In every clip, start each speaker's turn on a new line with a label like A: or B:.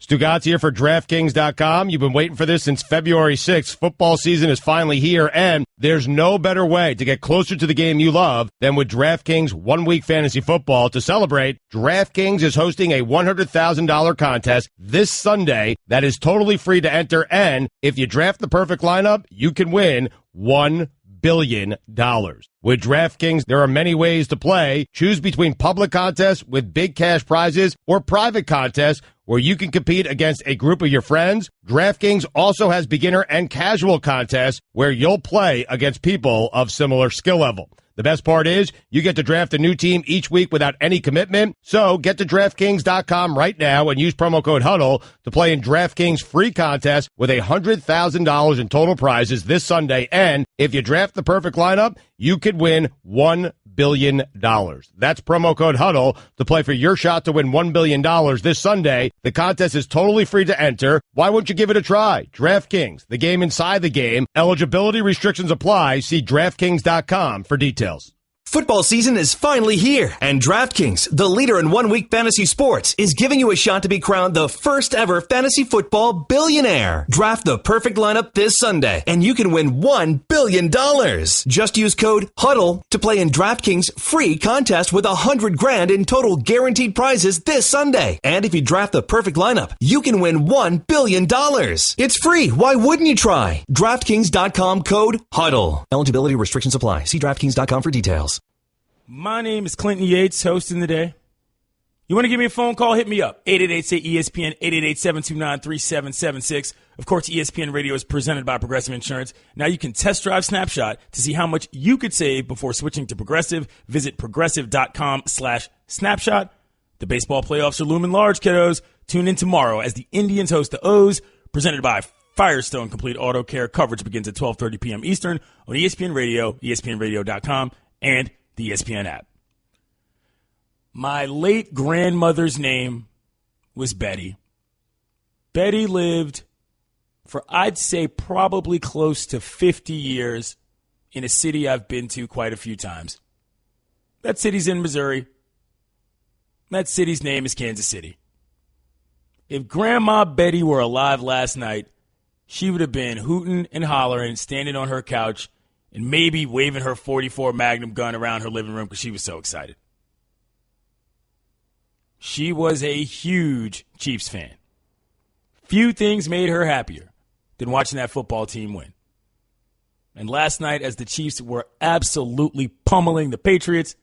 A: Stugotz here for DraftKings.com. You've been waiting for this since February 6th. Football season is finally here, and there's no better way to get closer to the game you love than with DraftKings 1 Week Fantasy Football. To celebrate, DraftKings is hosting a $100,000 contest this Sunday that is totally free to enter, and if you draft the perfect lineup, you can win $1 billion. With DraftKings, there are many ways to play. Choose between public contests with big cash prizes or private contests where you can compete against a group of your friends. DraftKings also has beginner and casual contests where you'll play against people of similar skill level. The best part is you get to draft a new team each week without any commitment. So get to DraftKings.com right now and use promo code HUDDLE to play in DraftKings free contest with $100,000 in total prizes this Sunday. And if you draft the perfect lineup, you could win $1 billion. That's promo code HUDDLE to play for your shot to win $1 billion this Sunday. The contest is totally free to enter. Why wouldn't you give it a try? DraftKings, the game inside the game. Eligibility restrictions apply. See DraftKings.com for details.
B: Football season is finally here, and DraftKings, the leader in 1 week fantasy sports, is giving you a shot to be crowned the first ever fantasy football billionaire. Draft the perfect lineup this Sunday, and you can win $1 billion. Just use code HUDDLE to play in DraftKings free contest with $100,000 in total guaranteed prizes this Sunday. And if you draft the perfect lineup, you can win $1 billion. It's free. Why wouldn't you try? DraftKings.com code HUDDLE. Eligibility restrictions apply. See DraftKings.com for details.
C: My name is Clinton Yates, hosting the day. You want to give me a phone call? Hit me up. 888-ESPN, 888-729-3776. Of course, ESPN Radio is presented by Progressive Insurance. Now you can test drive Snapshot to see how much you could save before switching to Progressive. Visit progressive.com/snapshot. The baseball playoffs are looming large, kiddos. Tune in tomorrow as the Indians host the O's, presented by Firestone. Complete auto care coverage begins at 12:30 p.m. Eastern on ESPN Radio, ESPNRadio.com, and the ESPN app. My late grandmother's name was Betty. Betty lived for, I'd say, probably close to 50 years in a city I've been to quite a few times. That city's in Missouri. That city's name is Kansas City. If Grandma Betty were alive last night, she would have been hooting and hollering, standing on her couch, and maybe waving her .44 Magnum gun around her living room because she was so excited. She was a huge Chiefs fan. Few things made her happier than watching that football team win. And last night, as the Chiefs were absolutely pummeling the Patriots,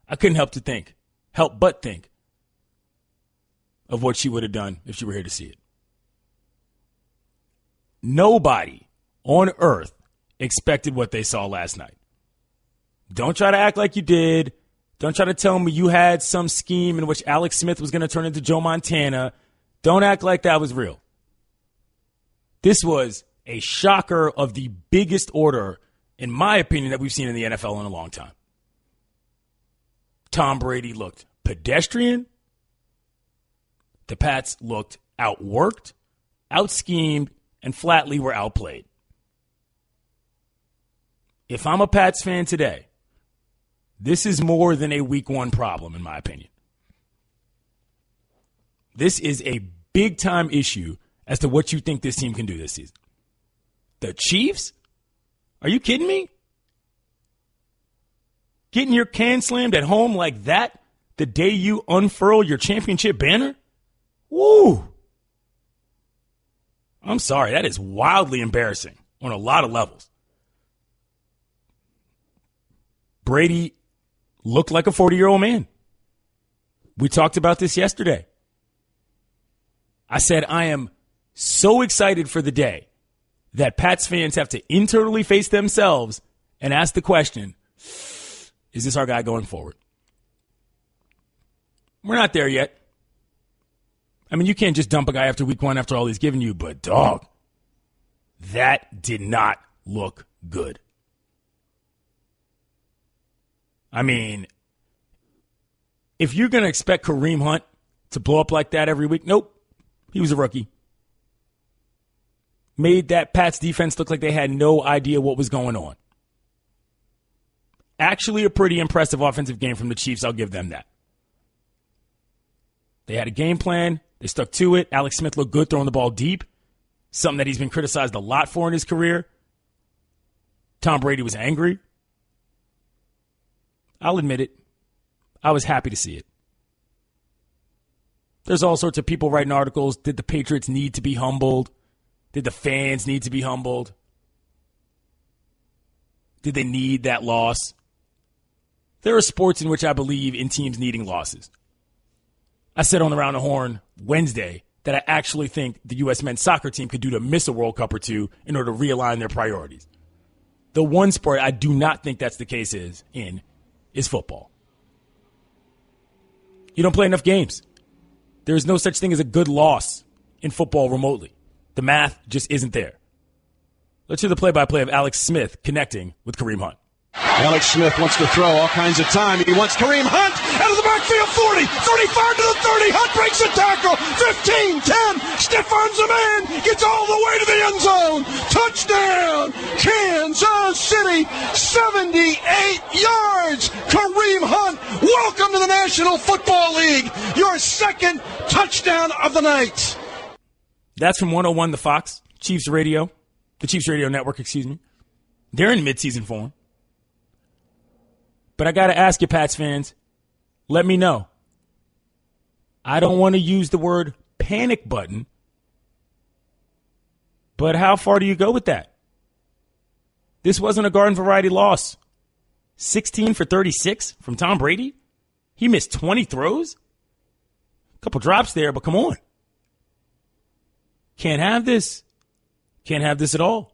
C: I couldn't help but think of what she would have done if she were here to see it. Nobody on earth expected what they saw last night. Don't try to act like you did. Don't try to tell me you had some scheme in which Alex Smith was going to turn into Joe Montana. Don't act like that was real. This was a shocker of the biggest order, in my opinion, that we've seen in the NFL in a long time. Tom Brady looked pedestrian. The Pats looked outworked, out-schemed, and flatly were outplayed. If I'm a Pats fan today, this is more than a week one problem, in my opinion. This is a big-time issue as to what you think this team can do this season. The Chiefs? Are you kidding me? Getting your can slammed at home like that the day you unfurl your championship banner? Woo! I'm sorry, that is wildly embarrassing on a lot of levels. Brady looked like a 40-year-old man. We talked about this yesterday. I said I am so excited for the day that Pats fans have to internally face themselves and ask the question, is this our guy going forward? We're not there yet. I mean, you can't just dump a guy after week one after all he's given you, but dog, that did not look good. I mean, if you're going to expect Kareem Hunt to blow up like that every week, nope. He was a rookie. Made that Pats defense look like they had no idea what was going on. Actually, a pretty impressive offensive game from the Chiefs. I'll give them that. They had a game plan They stuck to it. Alex Smith looked good throwing the ball deep, something that he's been criticized a lot for in his career. Tom Brady was angry. I'll admit it. I was happy to see it. There's all sorts of people writing articles. Did the Patriots need to be humbled? Did the fans need to be humbled? Did they need that loss? There are sports in which I believe in teams needing losses. I said on the Round the Horn Wednesday that I actually think the U.S. men's soccer team could do to miss a World Cup or two in order to realign their priorities. The one sport I do not think that's the case is football. You don't play enough games. There is no such thing as a good loss in football remotely. The math just isn't there. Let's hear the play-by-play of Alex Smith connecting with Kareem Hunt.
D: Alex Smith wants to throw all kinds of time. He wants Kareem Hunt out of the backfield, 40, 35 to the 30. Hunt breaks the tackle, 15, 10, stiff arms the man, gets all the way to the end zone. Touchdown, Kansas City, 78 yards. Kareem Hunt, welcome to the National Football League. Your second touchdown of the night.
C: That's from 101 The Fox, Chiefs Radio, the Chiefs Radio Network, They're in midseason form. But I got to ask you, Pats fans, let me know. I don't want to use the word panic button, but how far do you go with that? This wasn't a garden variety loss. 16 for 36 from Tom Brady? He missed 20 throws? A couple drops there, but come on. Can't have this. Can't have this at all.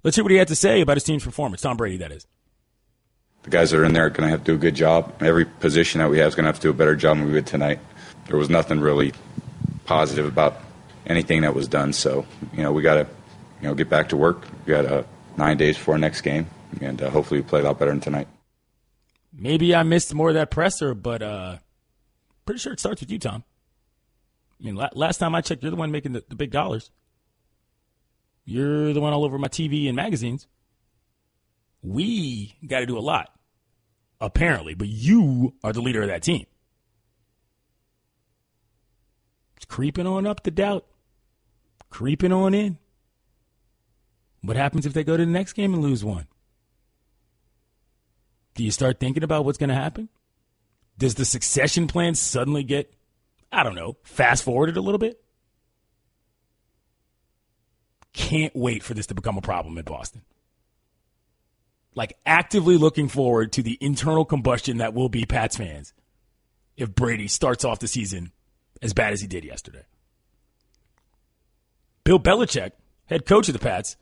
C: Let's hear what he had to say about his team's performance. Tom Brady, that is.
E: The guys that are in there are going to have to do a good job. Every position that we have is going to have to do a better job than we did tonight. There was nothing really positive about anything that was done. So, we got to, get back to work. We got 9 days before our next game, and hopefully we play a lot better than tonight.
C: Maybe I missed more of that presser, but pretty sure it starts with you, Tom. I mean, last time I checked, you're the one making the big dollars. You're the one all over my TV and magazines. We got to do a lot, apparently, but you are the leader of that team. It's creeping on up, the doubt. Creeping on in. What happens if they go to the next game and lose one? Do you start thinking about what's going to happen? Does the succession plan suddenly get, fast forwarded a little bit? Can't wait for this to become a problem in Boston. Like, actively looking forward to the internal combustion that will be Pats fans if Brady starts off the season as bad as he did yesterday. Bill Belichick, head coach of the Pats,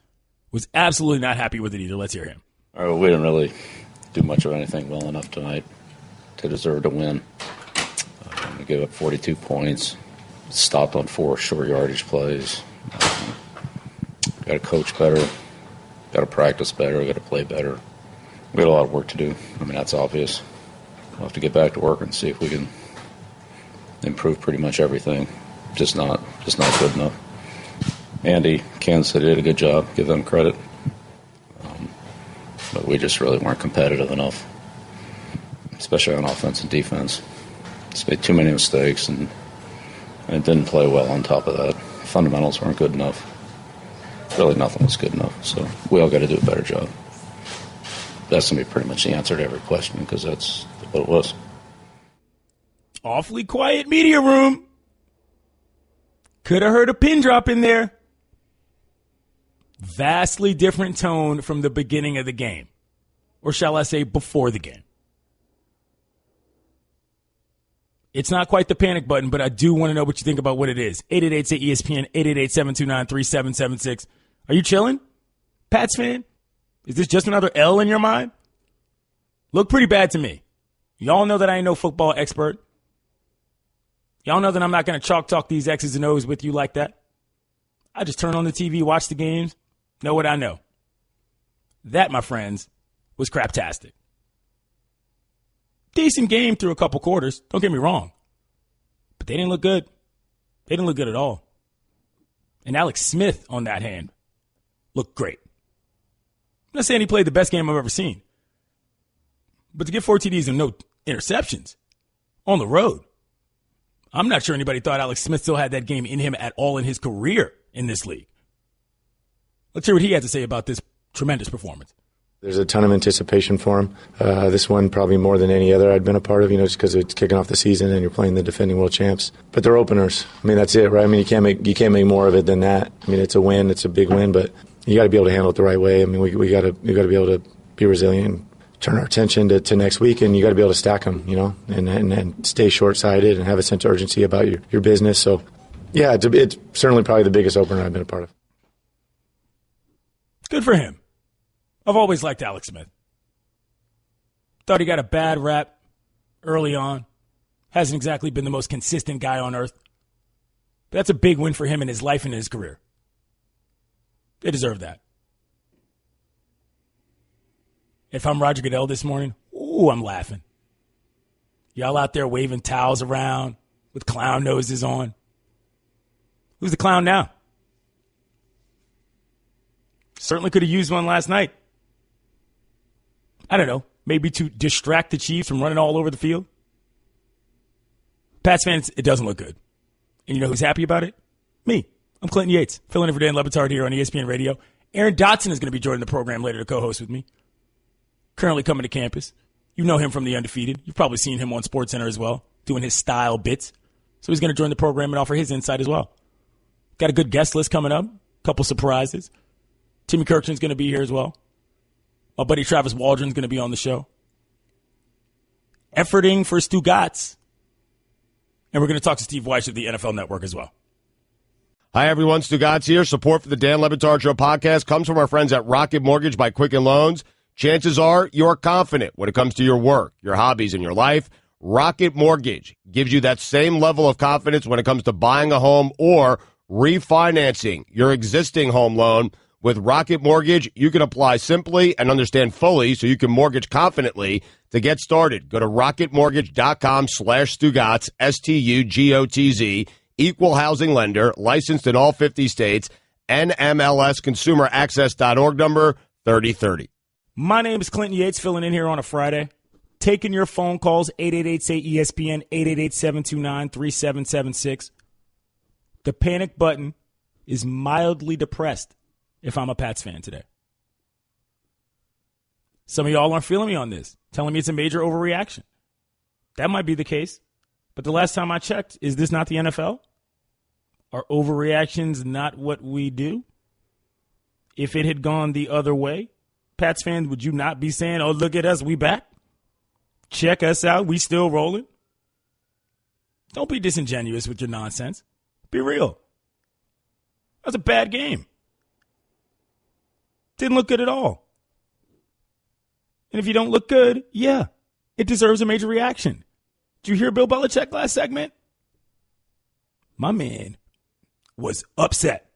C: was absolutely not happy with it either. Let's hear him.
F: We didn't really do much of anything well enough tonight to deserve to win. We gave up 42 points, stopped on 4 short yardage plays. Got to coach better. Got to practice better. Got to play better. We got a lot of work to do. That's obvious. We'll have to get back to work and see if we can improve pretty much everything. Just not good enough. Andy, Kansas City did a good job. Give them credit. But we just really weren't competitive enough, especially on offense and defense. Just made too many mistakes and it didn't play well on top of that. Fundamentals weren't good enough. Really nothing was good enough, so we all got to do a better job. That's going to be pretty much the answer to every question because that's what it was.
C: Awfully quiet media room. Could have heard a pin drop in there. Vastly different tone from the beginning of the game. Or shall I say before the game. It's not quite the panic button, but I do want to know what you think about what it is. 888-ESPN, 888-729-3776. Are you chilling, Pats fan? Is this just another L in your mind? Look pretty bad to me. Y'all know that I ain't no football expert. Y'all know that I'm not going to chalk talk these X's and O's with you like that. I just turn on the TV, watch the games, know what I know. That, my friends, was craptastic. Decent game through a couple quarters. Don't get me wrong. But they didn't look good. They didn't look good at all. And Alex Smith, on that hand, looked great. I'm not saying he played the best game I've ever seen. But to get 4 TDs and no interceptions on the road, I'm not sure anybody thought Alex Smith still had that game in him at all in his career in this league. Let's hear what he had to say about this tremendous performance.
G: There's a ton of anticipation for him. This one probably more than any other I'd been a part of, just because it's kicking off the season and you're playing the defending world champs. But they're openers. I mean, that's it, right? I mean, you can't make more of it than that. I mean, it's a win, it's a big win, but you got to be able to handle it the right way. I mean, we got to be able to be resilient, turn our attention to next week, and you got to be able to stack them, and stay short-sighted and have a sense of urgency about your business. So, yeah, it's certainly probably the biggest opener I've been a part of.
C: Good for him. I've always liked Alex Smith. Thought he got a bad rap early on. Hasn't exactly been the most consistent guy on earth. But that's a big win for him in his life and his career. They deserve that. If I'm Roger Goodell this morning, I'm laughing. Y'all out there waving towels around with clown noses on. Who's the clown now? Certainly could have used one last night. I don't know, maybe to distract the Chiefs from running all over the field. Pats fans, it doesn't look good. And you know who's happy about it? Me. I'm Clinton Yates, filling in for Dan Le Batard here on ESPN Radio. Aaron Dotson is going to be joining the program later to co-host with me. Currently coming to campus. You know him from The Undefeated. You've probably seen him on SportsCenter as well, doing his style bits. So he's going to join the program and offer his insight as well. Got a good guest list coming up. Couple surprises. Timmy Kirkson's going to be here as well. My buddy Travis Waldron's going to be on the show. Efforting for Stugotz. And we're going to talk to Steve Weiss of the NFL Network as well.
A: Hi, everyone. Stugotz here. Support for the Dan Le Batard Show podcast comes from our friends at Rocket Mortgage by Quicken Loans. Chances are you're confident when it comes to your work, your hobbies, and your life. Rocket Mortgage gives you that same level of confidence when it comes to buying a home or refinancing your existing home loan. With Rocket Mortgage, you can apply simply and understand fully so you can mortgage confidently. To get started, go to rocketmortgage.com/Stugotz, Stugotz, equal housing lender, licensed in all 50 states, NMLSconsumeraccess.org number 3030.
C: My name is Clinton Yates, filling in here on a Friday. Taking your phone calls, 888-SAY-ESPN, 888-729-3776. The panic button is mildly depressed if I'm a Pats fan today. Some of y'all aren't feeling me on this, telling me it's a major overreaction. That might be the case, but the last time I checked, is this not the NFL? Are overreactions not what we do? If it had gone the other way, Pats fans, would you not be saying, oh, look at us, we back? Check us out, we still rolling? Don't be disingenuous with your nonsense. Be real. That was a bad game. Didn't look good at all. And if you don't look good, yeah, it deserves a major reaction. Did you hear Bill Belichick last segment? My man was upset.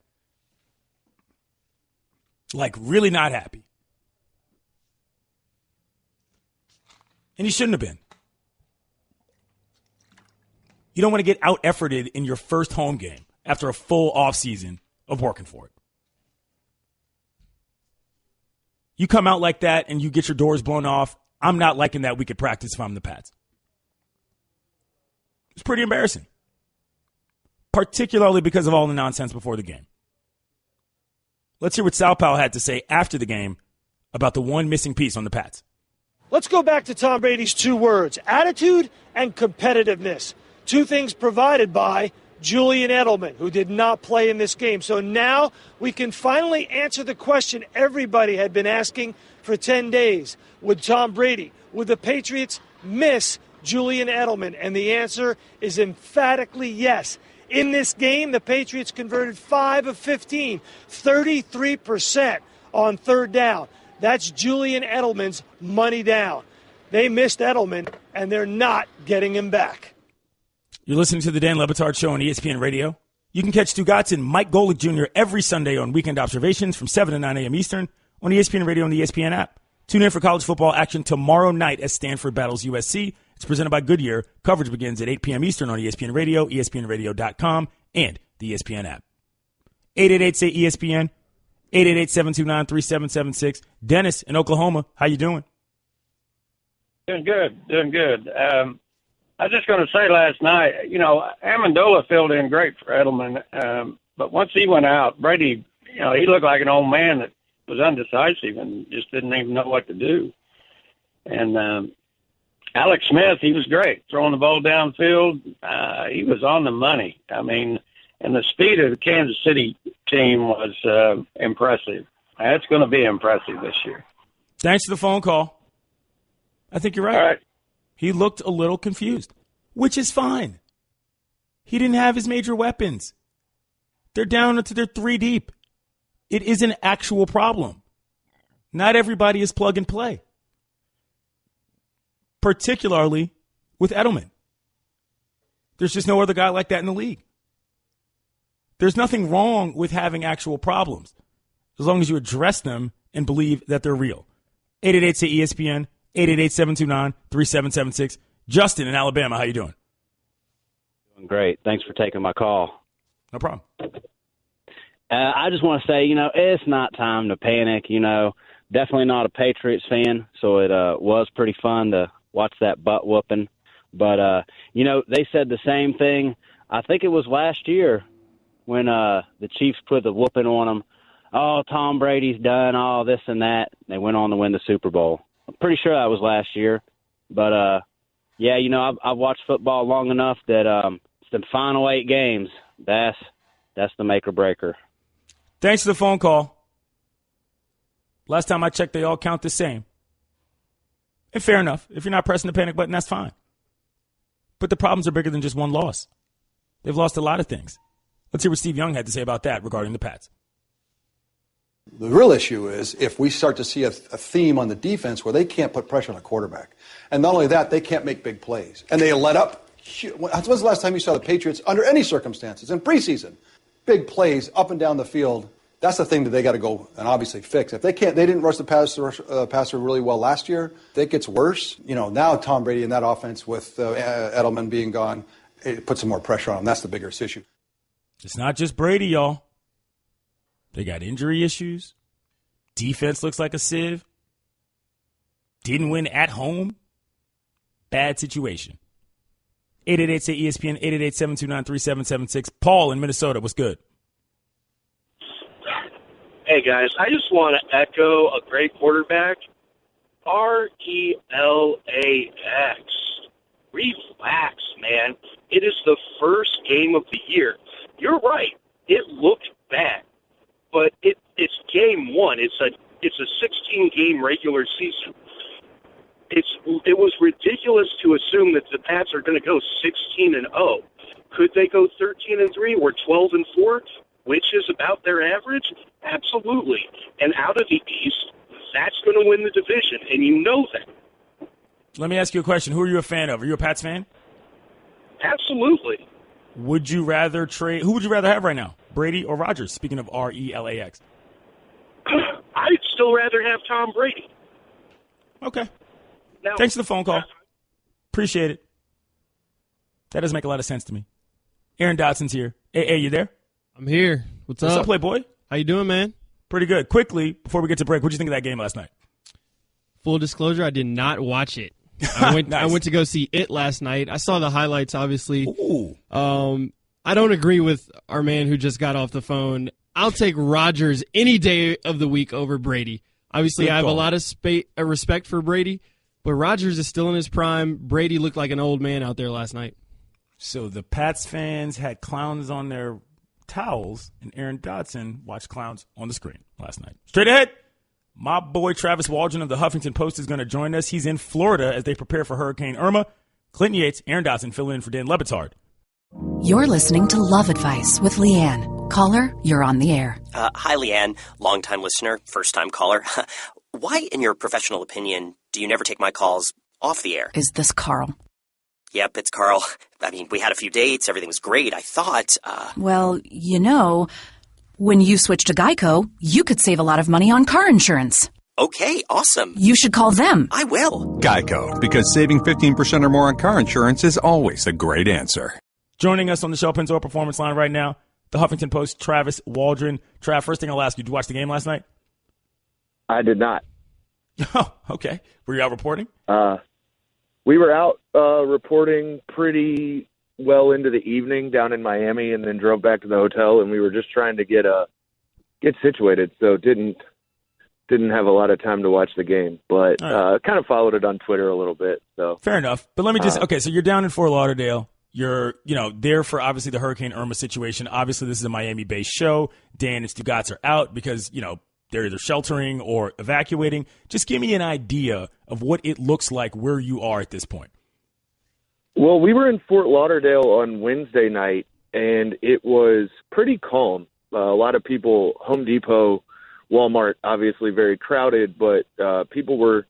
C: Like, really not happy. And he shouldn't have been. You don't want to get out-efforted in your first home game after a full offseason of working for it. You come out like that and you get your doors blown off. I'm not liking that week at practice if I'm the Pats. It's pretty embarrassing, particularly because of all the nonsense before the game. Let's hear what Sal Powell had to say after the game about the one missing piece on the Pats.
H: Let's go back to Tom Brady's two words, attitude and competitiveness. Two things provided by Julian Edelman, who did not play in this game. So now we can finally answer the question everybody had been asking for 10 days. Would Tom Brady, would the Patriots miss Julian Edelman? And the answer is emphatically yes. In this game, the Patriots converted 5 of 15, 33% on third down. That's Julian Edelman's money down. They missed Edelman, and they're not getting him back.
C: You're listening to the Dan Le Batard Show on ESPN Radio. You can catch Stugotz and Mike Golick Jr. every Sunday on Weekend Observations from 7 to 9 a.m. Eastern on ESPN Radio and the ESPN app. Tune in for college football action tomorrow night as Stanford battles USC. It's presented by Goodyear. Coverage begins at 8 p.m. Eastern on ESPN Radio, ESPNRadio.com, and the ESPN app. 888-SAY-ESPN, 888-729-3776. Dennis in Oklahoma, how you doing?
I: Doing good. I was just going to say last night, Amendola filled in great for Edelman, but once he went out, Brady, he looked like an old man that was undecisive and just didn't even know what to do. And Alex Smith, he was great, throwing the ball downfield. He was on the money. I mean, and the speed of the Kansas City team was impressive. That's going to be impressive this year.
C: Thanks for the phone call. I think you're right.
I: All right.
C: He looked a little confused, which is fine. He didn't have his major weapons. They're down to their 3 deep. It is an actual problem. Not everybody is plug and play, particularly with Edelman. There's just no other guy like that in the league. There's nothing wrong with having actual problems as long as you address them and believe that they're real. 888-ESPN, 888-729-3776. Justin in Alabama, how you doing?
J: Doing great. Thanks for taking my call.
C: No problem.
J: I just want to say, it's not time to panic. Definitely not a Patriots fan, so it was pretty fun to watch that butt whooping. But, they said the same thing. I think it was last year when the Chiefs put the whooping on them. Oh, Tom Brady's done all this and that. They went on to win the Super Bowl. I'm pretty sure that was last year. But, I've watched football long enough that it's the final 8 games. That's the make or breaker.
C: Thanks for the phone call. Last time I checked, they all count the same. And fair enough. If you're not pressing the panic button, that's fine. But the problems are bigger than just one loss. They've lost a lot of things. Let's hear what Steve Young had to say about that regarding the Pats.
K: The real issue is if we start to see a theme on the defense where they can't put pressure on a quarterback. And not only that, they can't make big plays. And they let up. When's the last time you saw the Patriots, under any circumstances, in preseason, big plays up and down the field? That's the thing that they got to go and obviously fix. If they didn't rush the passer really well last year. If it gets worse, now Tom Brady in that offense with Edelman being gone, it puts some more pressure on him. That's the biggest issue.
C: It's not just Brady, y'all. They got injury issues. Defense looks like a sieve. Didn't win at home. Bad situation. 888-ESPN, 888-729-3776. Paul in Minnesota, what's good?
L: Hey, guys, I just want to echo a great quarterback. RELAX. Relax, man. It is the first game of the year. You're right. It looked bad. But it's game 1. It's a 16-game regular season. It was ridiculous to assume that the Pats are going to go 16-0. Could they go 13-3 or 12-4, which is about their average? Absolutely. And out of the East, that's going to win the division, and you know that.
C: Let me ask you a question. Who are you a fan of? Are you a Pats fan?
L: Absolutely.
C: Would you rather trade? Who would you rather have right now, Brady or Rodgers? Speaking of RELAX.
L: I'd still rather have Tom Brady.
C: Okay.
L: Now,
C: thanks for the phone call. Appreciate it. That doesn't make a lot of sense to me. Aaron Dotson's here. Hey, you there?
M: I'm here. What's up?
C: What's up, Playboy?
M: How you doing, man?
C: Pretty good. Quickly, before we get to break, what did you think of that game last night?
M: Full disclosure, I did not watch it. I went.
C: Nice.
M: I went to go see it last night. I saw the highlights, obviously.
C: Ooh.
M: I don't agree with our man who just got off the phone. I'll take Rodgers any day of the week over Brady. Obviously, I have a lot of respect for Brady, but Rodgers is still in his prime. Brady looked like an old man out there last night.
C: So the Pats fans had clowns on their towels, and Aaron Dotson watched clowns on the screen last night. Straight ahead, my boy Travis Waldron of the Huffington Post is going to join us. He's in Florida as they prepare for Hurricane Irma. Clinton Yates, Aaron Dotson filling in for Dan Lebitard.
N: You're listening to Love Advice with Leanne. Caller, you're on the air.
O: Hi, Leanne. Longtime listener, first-time caller. Why, in your professional opinion, do you never take my calls off the air?
N: Is this Carl?
O: Yep, it's Carl. I mean, we had a few dates. Everything was great. I thought,
N: Well, when you switch to Geico, you could save a lot of money on car insurance.
O: Okay, awesome.
N: You should call them.
O: I will.
P: Geico, because saving 15% or more on car insurance is always a great answer.
C: Joining us on the Shell Pennzoil Performance Line right now, the Huffington Post, Travis Waldron. Trav, first thing I'll ask you, did you watch the game last night?
Q: I did not.
C: Oh, okay. Were you out reporting?
Q: We were out reporting pretty well into the evening down in Miami, and then drove back to the hotel, and we were just trying to get situated, so didn't have a lot of time to watch the game, but kind of followed it on Twitter a little bit. So
C: fair enough. But let me just so you're down in Fort Lauderdale. You're there for obviously the Hurricane Irma situation. Obviously, this is a Miami-based show. Dan and Stugotz are out because they're either sheltering or evacuating. Just give me an idea of what it looks like where you are at this point.
Q: Well, we were in Fort Lauderdale on Wednesday night, and it was pretty calm. A lot of people, Home Depot, Walmart, obviously very crowded, but people were,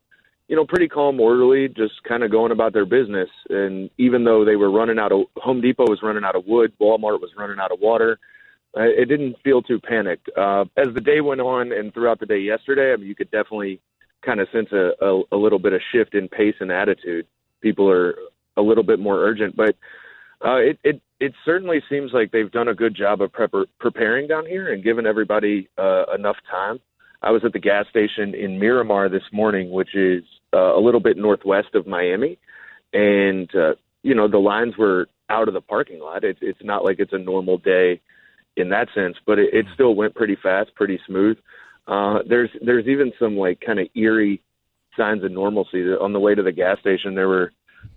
Q: pretty calm, orderly, just kind of going about their business. And even though they were Home Depot was running out of wood, Walmart was running out of water, it didn't feel too panicked. As the day went on and throughout the day yesterday, I mean, you could definitely kind of sense a little bit of shift in pace and attitude. People are a little bit more urgent, but it certainly seems like they've done a good job of preparing down here and giving everybody enough time. I was at the gas station in Miramar this morning, which is a little bit northwest of Miami, and the lines were out of the parking lot. It's not like it's a normal day in that sense, but it still went pretty fast, pretty smooth. There's even some like kind of eerie signs of normalcy. On the way to the gas station, there were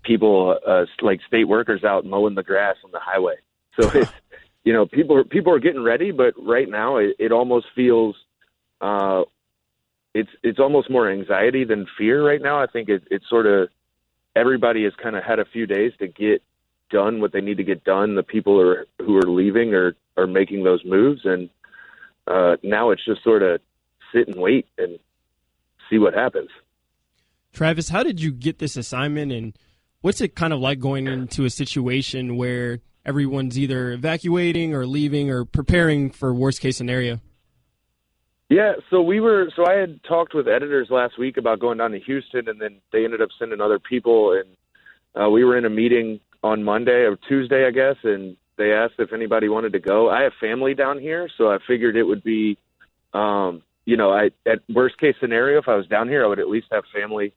Q: people like state workers out mowing the grass on the highway. So it's people are getting ready, but right now it almost feels it's almost more anxiety than fear right now. I think it's sort of everybody has kind of had a few days to get done what they need to get done. The people who are leaving are making those moves, and now it's just sort of sit and wait and see what happens.
M: Travis, how did you get this assignment, and what's it kind of like going into a situation where everyone's either evacuating or leaving or preparing for worst case scenario?
Q: Yeah, so I had talked with editors last week about going down to Houston, and then they ended up sending other people, and we were in a meeting on Monday or Tuesday, I guess, and they asked if anybody wanted to go. I have family down here, so I figured it would be, at worst case scenario, if I was down here, I would at least have family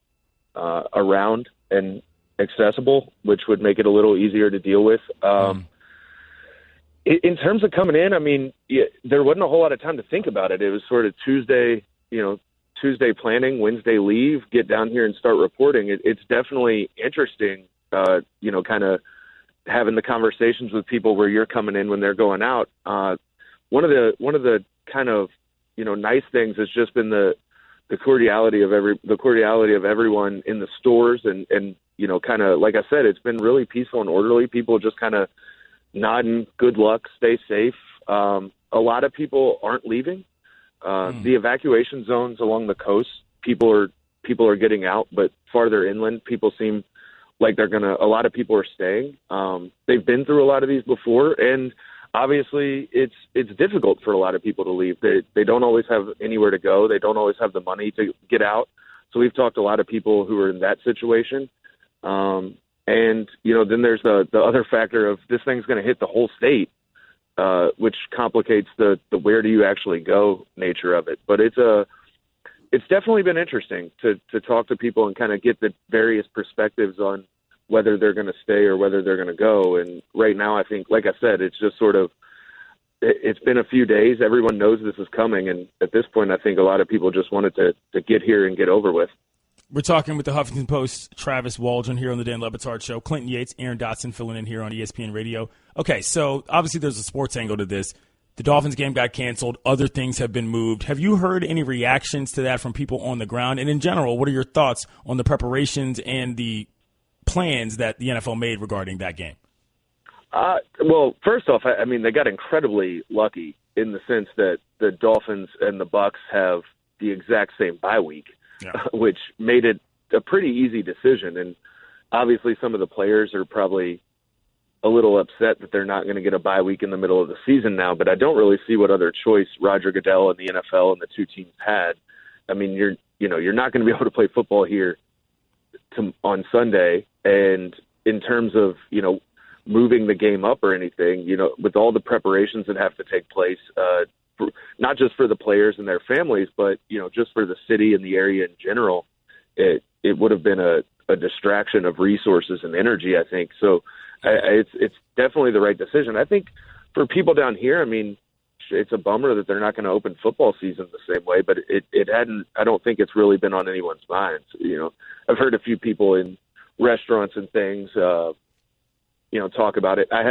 Q: around and accessible, which would make it a little easier to deal with. In terms of coming in, I mean, there wasn't a whole lot of time to think about it. It was sort of Tuesday planning, Wednesday leave, get down here and start reporting. It's definitely interesting, kind of having the conversations with people where you're coming in when they're going out. One of the kind of, nice things has just been the cordiality of everyone in the stores, and kind of, like I said, it's been really peaceful and orderly. People just kind of nodding, good luck, stay safe. A lot of people aren't leaving. The evacuation zones along the coast, people are getting out, but farther inland, people seem like a lot of people are staying. They've been through a lot of these before, and obviously it's difficult for a lot of people to leave. They don't always have anywhere to go. They don't always have the money to get out. So we've talked to a lot of people who are in that situation. And, then there's the other factor of this thing's going to hit the whole state, which complicates the where do you actually go nature of it. But it's definitely been interesting to talk to people and kind of get the various perspectives on whether they're going to stay or whether they're going to go. And right now, I think, like I said, it's just sort of, it's been a few days. Everyone knows this is coming. And at this point, I think a lot of people just wanted to get here and get over with.
C: We're talking with the Huffington Post's Travis Waldron here on the Dan Le Batard Show. Clinton Yates, Aaron Dotson filling in here on ESPN Radio. Okay, so obviously there's a sports angle to this. The Dolphins game got canceled. Other things have been moved. Have you heard any reactions to that from people on the ground? And in general, what are your thoughts on the preparations and the plans that the NFL made regarding that game?
Q: Well, first off, I mean, they got incredibly lucky in the sense that the Dolphins and the Bucs have the exact same bye week. Yeah. Which made it a pretty easy decision. And obviously some of the players are probably a little upset that they're not going to get a bye week in the middle of the season now, but I don't really see what other choice Roger Goodell and the NFL and the two teams had. I mean, you're not going to be able to play football here on Sunday. And in terms of, moving the game up or anything, with all the preparations that have to take place, not just for the players and their families, but, just for the city and the area in general, it would have been a a distraction of resources and energy, I think. So it's definitely the right decision. I think for people down here, I mean, it's a bummer that they're not going to open football season the same way, but it hadn't. I don't think it's really been on anyone's minds. You know, I've heard a few people in restaurants and things, talk about it. I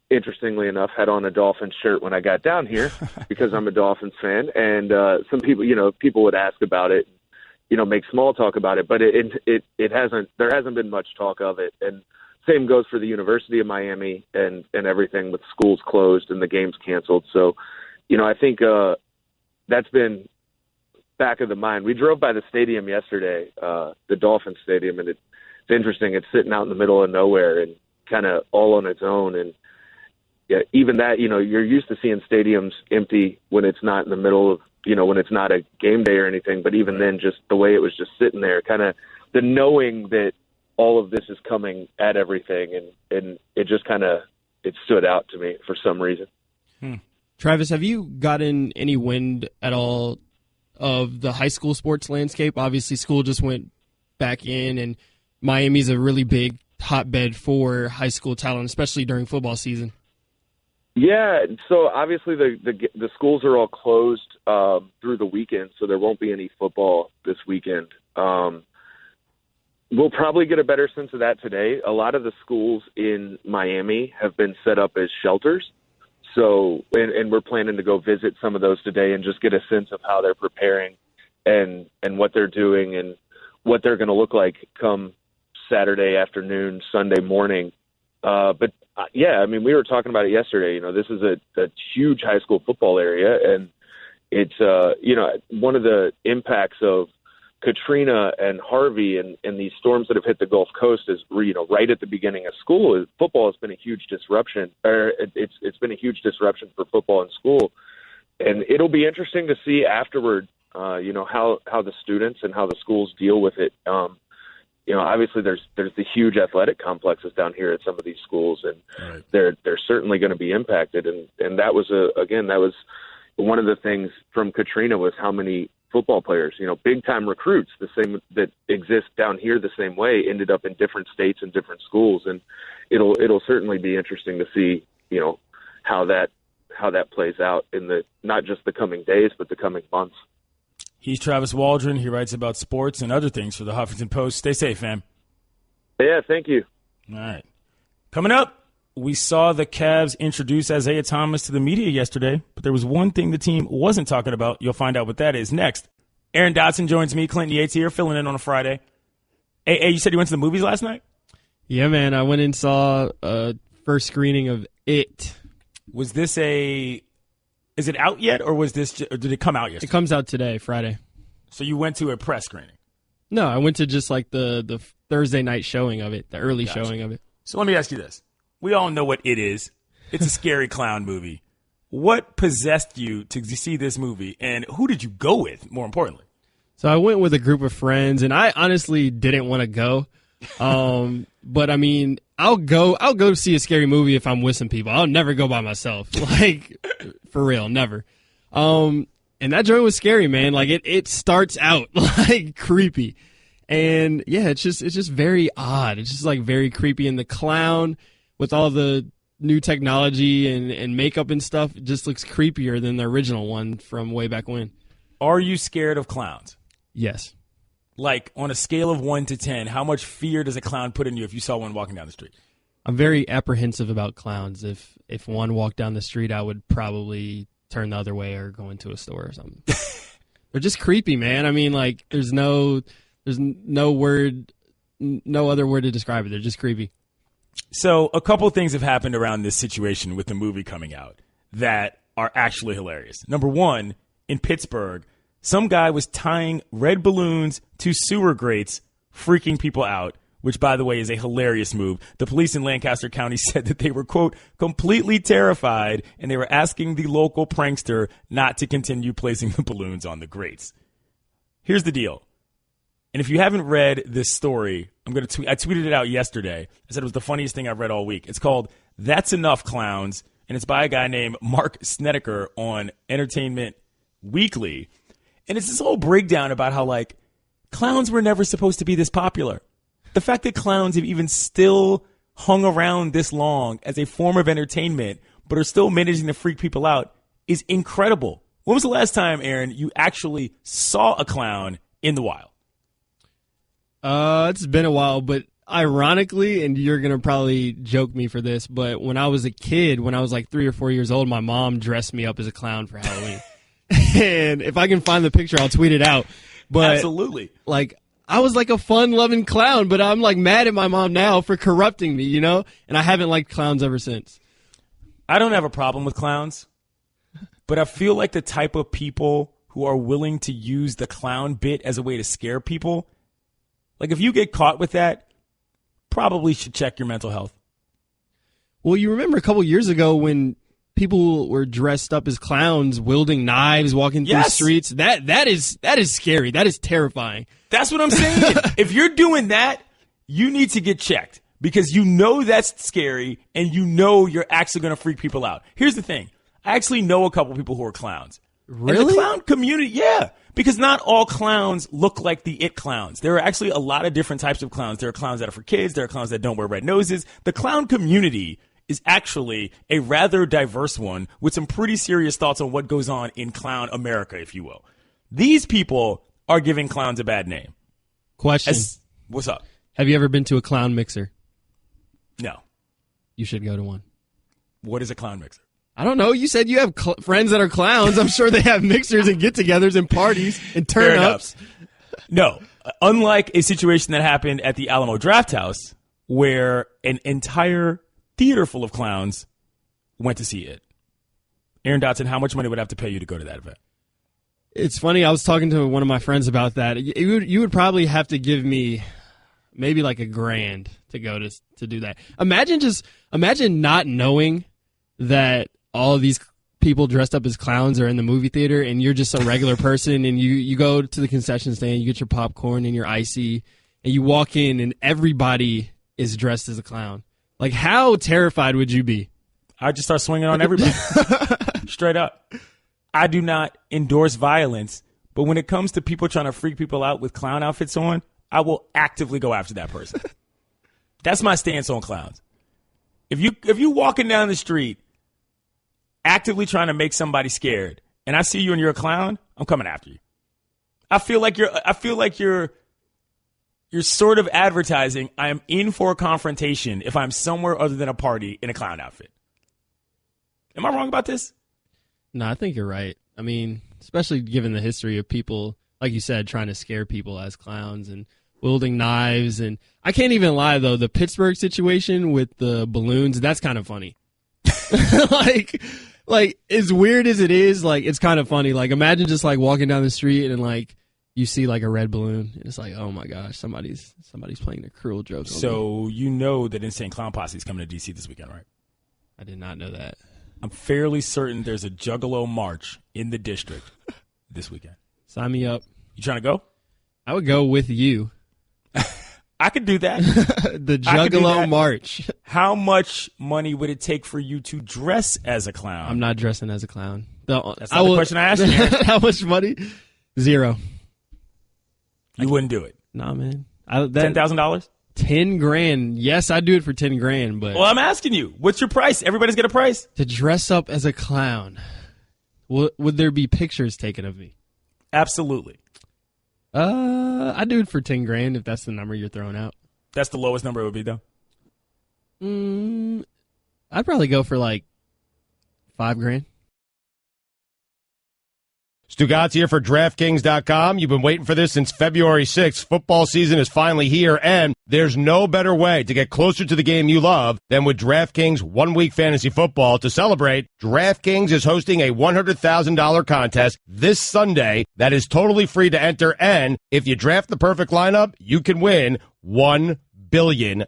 Q: interestingly enough, had on a Dolphins shirt when I got down here because I'm a Dolphins fan, and some people, people would ask about it, make small talk about it, but there hasn't been much talk of it, and same goes for the University of Miami and everything with schools closed and the games canceled. So, I think that's been back of the mind. We drove by the stadium yesterday, the Dolphins stadium, and it's interesting. It's sitting out in the middle of nowhere and kind of all on its own. And yeah, even that, you're used to seeing stadiums empty when it's not in the middle of, when it's not a game day or anything. But even then, just the way it was just sitting there, kind of the knowing that all of this is coming at everything, and it just it stood out to me for some reason.
M: Travis, have you gotten any wind at all of the high school sports landscape? Obviously, school just went back in, and Miami's a really big hotbed for high school talent, especially during football season.
Q: Yeah, so obviously the schools are all closed through the weekend, so there won't be any football this weekend. We'll probably get a better sense of that today. A lot of the schools in Miami have been set up as shelters. So, and we're planning to go visit some of those today and just get a sense of how they're preparing and what they're doing and what they're going to look like come Saturday afternoon, Sunday morning. But yeah, I mean, we were talking about it yesterday. This is a huge high school football area, and it's, one of the impacts of Katrina and Harvey and these storms that have hit the Gulf Coast is, right at the beginning of school. Football has been a huge disruption, or it's been a huge disruption for football in school. And it'll be interesting to see afterward, how the students and how the schools deal with it. Obviously there's the huge athletic complexes down here at some of these schools, and they're certainly going to be impacted. And that was one of the things from Katrina was how many football players, big time recruits, the same that exist down here the same way, ended up in different states and different schools. And it'll certainly be interesting to see, how that plays out in not just the coming days, but the coming months.
C: He's Travis Waldron. He writes about sports and other things for the Huffington Post. Stay safe, fam.
Q: Yeah, thank you.
C: All right. Coming up, we saw the Cavs introduce Isaiah Thomas to the media yesterday, but there was one thing the team wasn't talking about. You'll find out what that is next. Aaron Dotson joins me. Clinton Yates here, filling in on a Friday. Hey, you said you went to the movies last night?
M: Yeah, man. I went and saw a first screening of It.
C: Was this is it out yet, or or did it come out yesterday?
M: It comes out today, Friday.
C: So you went to a press screening?
M: No, I went to just like the Thursday night showing of it, the early showing of it.
C: So let me ask you this. We all know what It is. It's a scary clown movie. What possessed you to see this movie, and who did you go with, more importantly?
M: So I went with a group of friends, and I honestly didn't want to go. But I mean, I'll go see a scary movie if I'm with some people. I'll never go by myself. Like, for real, never. And that joint was scary, man. Like it starts out like creepy. And yeah, it's just very odd. It's just like very creepy. And the clown with all the new technology and makeup and stuff, it just looks creepier than the original one from way back when.
C: Are you scared of clowns?
M: Yes.
C: Like, on a scale of 1 to 10, how much fear does a clown put in you if you saw one walking down the street?
M: I'm very apprehensive about clowns. If one walked down the street, I would probably turn the other way or go into a store or something. They're just creepy, man. I mean, like, there's no other word to describe it. They're just creepy.
C: So a couple of things have happened around this situation with the movie coming out that are actually hilarious. Number one, in Pittsburgh, some guy was tying red balloons to sewer grates, freaking people out, which, by the way, is a hilarious move. The police in Lancaster County said that they were, quote, completely terrified, and they were asking the local prankster not to continue placing the balloons on the grates. Here's the deal. And if you haven't read this story, I tweeted it out yesterday. I said it was the funniest thing I've read all week. It's called That's Enough Clowns, and it's by a guy named Mark Snedeker on Entertainment Weekly. And it's this whole breakdown about how, like, clowns were never supposed to be this popular. The fact that clowns have even still hung around this long as a form of entertainment, but are still managing to freak people out, is incredible. When was the last time, Aaron, you actually saw a clown in the wild?
M: It's been a while, but ironically, and you're going to probably joke me for this, but when I was a kid, when I was like 3 or 4 years old, my mom dressed me up as a clown for Halloween. And if I can find the picture, I'll tweet it out. But
C: absolutely.
M: Like, I was like a fun-loving clown, but I'm like mad at my mom now for corrupting me, you know? And I haven't liked clowns ever since.
C: I don't have a problem with clowns, but I feel like the type of people who are willing to use the clown bit as a way to scare people, like if you get caught with that, probably should check your mental health.
M: Well, you remember a couple years ago when people were dressed up as clowns, wielding knives, walking through streets. That is scary. That is terrifying.
C: That's what I'm saying. If you're doing that, you need to get checked because you know that's scary and you know you're actually going to freak people out. Here's the thing. I actually know a couple people who are clowns.
M: Really?
C: And the clown community, yeah. Because not all clowns look like the it clowns. There are actually a lot of different types of clowns. There are clowns that are for kids. There are clowns that don't wear red noses. The clown community is actually a rather diverse one with some pretty serious thoughts on what goes on in clown America, if you will. These people are giving clowns a bad name.
M: Question.
C: What's up?
M: Have you ever been to a clown mixer?
C: No.
M: You should go to one.
C: What is a clown mixer?
M: I don't know. You said you have friends that are clowns. I'm sure they have mixers and get-togethers and parties and turn-ups.
C: No. Unlike a situation that happened at the Alamo Drafthouse where an entire theater full of clowns went to see it. Aaron Dotson, how much money would I have to pay you to go to that event?
M: It's funny. I was talking to one of my friends about that. You would probably have to give me maybe like $1,000 to go to do that. Imagine not knowing that all of these people dressed up as clowns are in the movie theater and you're just a regular person and you go to the concession stand, you get your popcorn and your icy, and you walk in and everybody is dressed as a clown. Like, how terrified would you be?
C: I'd just start swinging on everybody. Straight up. I do not endorse violence, but when it comes to people trying to freak people out with clown outfits on, I will actively go after that person. That's my stance on clowns. If you walking down the street actively trying to make somebody scared, and I see you and you're a clown, I'm coming after you. I feel like you're sort of advertising I am in for a confrontation if I'm somewhere other than a party in a clown outfit. Am I wrong about this?
M: No, I think you're right. I mean, especially given the history of people, like you said, trying to scare people as clowns and wielding knives. And I can't even lie, though, the Pittsburgh situation with the balloons, that's kind of funny. like as weird as it is, like, it's kind of funny. Like, imagine just like walking down the street and like you see like a red balloon and it's like, oh my gosh, somebody's playing a cruel joke.
C: So you know that Insane Clown Posse is coming to DC this weekend, right?
M: I did not know that.
C: I'm fairly certain there's a Juggalo March in the district this weekend.
M: Sign me up.
C: You trying to go?
M: I would go with you.
C: I could do that.
M: The Juggalo March.
C: How much money would it take for you to dress as a clown?
M: I'm not dressing as a clown.
C: That's not the question I asked you.
M: How much money? 0.
C: You wouldn't do it?
M: Nah, man.
C: $10,000?
M: $10,000. Yes, I'd do it for $10,000, but
C: well, I'm asking you, what's your price? Everybody's got a price.
M: To dress up as a clown. Would there be pictures taken of me?
C: Absolutely.
M: I'd do it for $10,000 if that's the number you're throwing out.
C: That's the lowest number it would be, though.
M: I'd probably go for like $5,000.
A: Stugotz here for DraftKings.com. You've been waiting for this since February 6th. Football season is finally here, and there's no better way to get closer to the game you love than with DraftKings 1 Week Fantasy Football. To celebrate, DraftKings is hosting a $100,000 contest this Sunday that is totally free to enter, and if you draft the perfect lineup, you can win $1 billion.